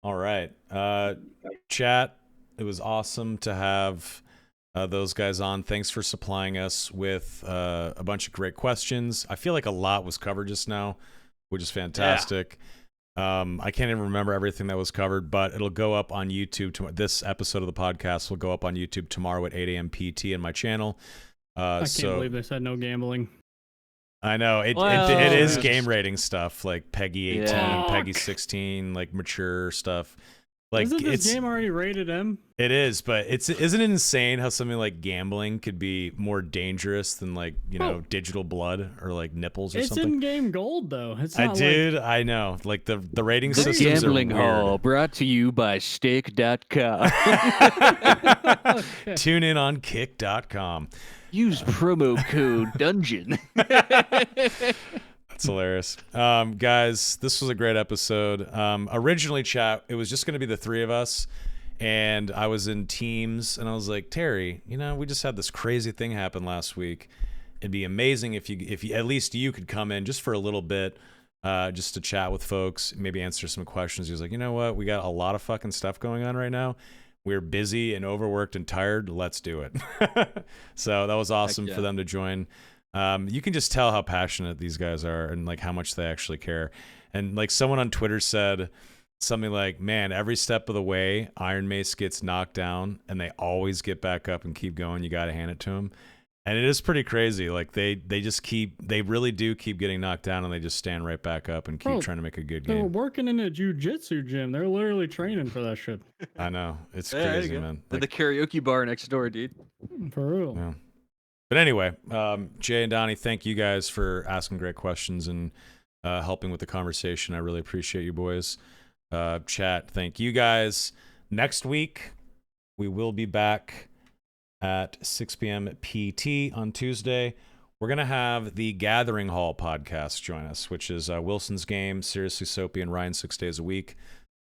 All right. Chat, it was awesome to have those guys on. Thanks for supplying us with a bunch of great questions. I feel like a lot was covered just now, which is fantastic. I can't even remember everything that was covered, but it'll go up on YouTube. This episode of the podcast will go up on YouTube tomorrow at 8 a.m. PT in my channel. I can't believe they said no gambling. I know it Well, is yeah. game rating stuff like Peggy 18, Yeah. Peggy 16, like mature stuff. Like Isn't this game already rated M? It is, but isn't it insane how something like gambling could be more dangerous than like, you know, digital blood or like nipples or It's something? in-game gold though. It's not I know. Like the rating The systems Gambling are weird. Hall, brought to you by Stake.com. Okay. Tune in on kick.com. Use promo code DUNGEON. That's hilarious. Guys, this was a great episode. Originally, chat, it was just going to be the three of us, and I was in teams, and I was like, Terry, you know, we just had this crazy thing happen last week. It'd be amazing if you at least you could come in just for a little bit, just to chat with folks, maybe answer some questions. He was like, you know what? We got a lot of fucking stuff going on right now. We're busy and overworked and tired. Let's do it. So that was awesome for them to join. You can just tell how passionate these guys are and like how much they actually care. And like someone on Twitter said something like, man, every step of the way, IRONMACE gets knocked down and they always get back up and keep going. You got to hand it to them. And it is pretty crazy. Like they really do keep getting knocked down and they just stand right back up and keep trying to make a good They were game. working in a jujitsu gym. They're literally training for that shit. I know. It's Yeah, there you crazy, go. man. The karaoke bar next door, dude. For real. Yeah. But anyway, Jay and Donnie, thank you guys for asking great questions and helping with the conversation. I really appreciate you boys. Chat, thank you guys. Next week, we will be back at 6 p.m. PT on Tuesday. We're going to have the Gathering Hall podcast join us, which is Wilson's Game, Seriously Soapy, and Ryan 6 days a week.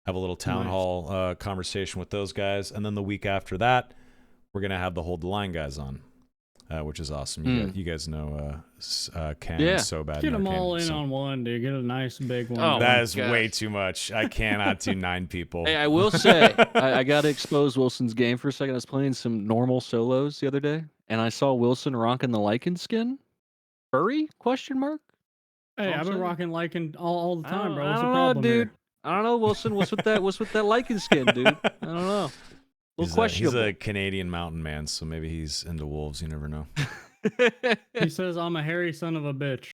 Have a little town hall conversation with those guys. And then the week after that, we're going to have the Hold the Line guys on. Which is awesome. You guys know Ken so bad. Get them Ken, all in so. on one, dude. Get a nice big one. Oh, That my is gosh. way too much. I cannot do 9 people. Hey, I will say, I got to expose Wilson's game for a second. I was playing some normal solos the other day, and I saw Wilson rocking the lichen skin. Furry? Question mark? Hey, I'm I've been saying. rocking lichen all the time, bro. I What's the don't know, problem dude. here? I don't know, Wilson. What's with that? What's with that lichen skin, dude? I don't know. little He's questionable. a Canadian mountain man, so maybe he's into wolves. You never know. He says I'm a hairy son of a bitch.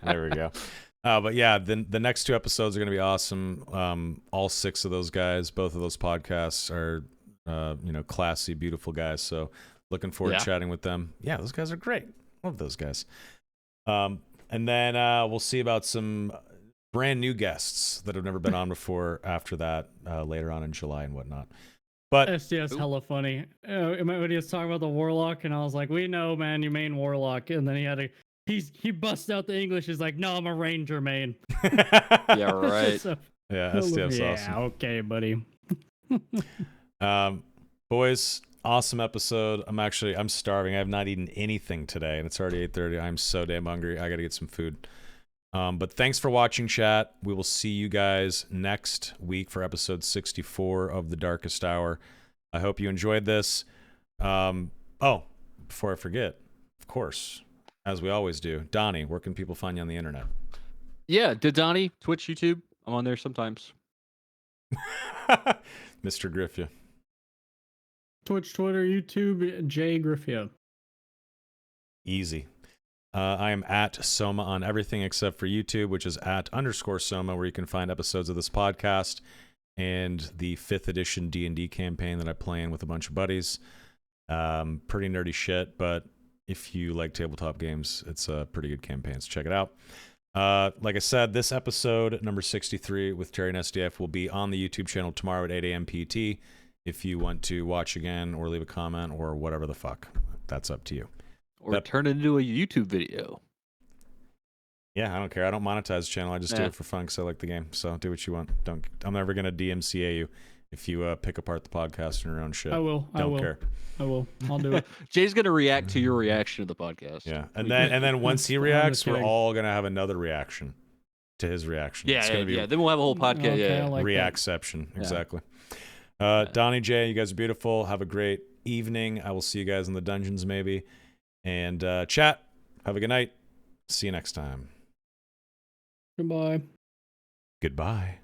There we go. But yeah, the next 2 episodes are going to be awesome. All 6 of those guys, both of those podcasts are, classy, beautiful guys. So looking forward to chatting with them. Yeah, those guys are great. Love those guys. And then we'll see about some brand new guests that have never been on before after that later on in July and whatnot. But SDF's hella funny. When he was talking about the warlock, and I was like, "We know, man, you main warlock." And then he busts out the English. He's like, "No, I'm a ranger main." Yeah, right. So, yeah, SDF's awesome. Yeah, okay, buddy. Boys, awesome episode. I'm starving. I have not eaten anything today, and it's already 8:30. I'm so damn hungry. I got to get some food. But thanks for watching, chat. We will see you guys next week for episode 64 of The Darkest Hour. I hope you enjoyed this. Before I forget, of course, as we always do, Donnie, where can people find you on the internet? Yeah, Donnie, Twitch, YouTube. I'm on there sometimes. Mr. Griffia. Twitch, Twitter, YouTube, Jay Griffia. Easy. I am at Soma on everything except for YouTube, which is @_Soma, where you can find episodes of this podcast and the 5th edition D&D campaign that I play in with a bunch of buddies. Pretty nerdy shit, but if you like tabletop games, it's a pretty good campaign, so check it out. Like I said, this episode, number 63 with Terry and SDF, will be on the YouTube channel tomorrow at 8 a.m. PT. If you want to watch again or leave a comment or whatever the fuck, that's up to you. Or turn it into a YouTube video. Yeah, I don't care. I don't monetize the channel. I just do it for fun because I like the game. So do what you want. I'm never going to DMCA you if you pick apart the podcast in your own shit. I will. Don't care. I will. I'll do it. Jay's going to react to your reaction to the podcast. Yeah, and then once he reacts, we're all going to have another reaction to his reaction. Yeah, it's gonna be Then we'll have a whole podcast. Okay, I yeah. like reacception. Exactly. Donnie, Jay, you guys are beautiful. Have a great evening. I will see you guys in the dungeons maybe. And chat, have a good night. See you next time. Goodbye. Goodbye.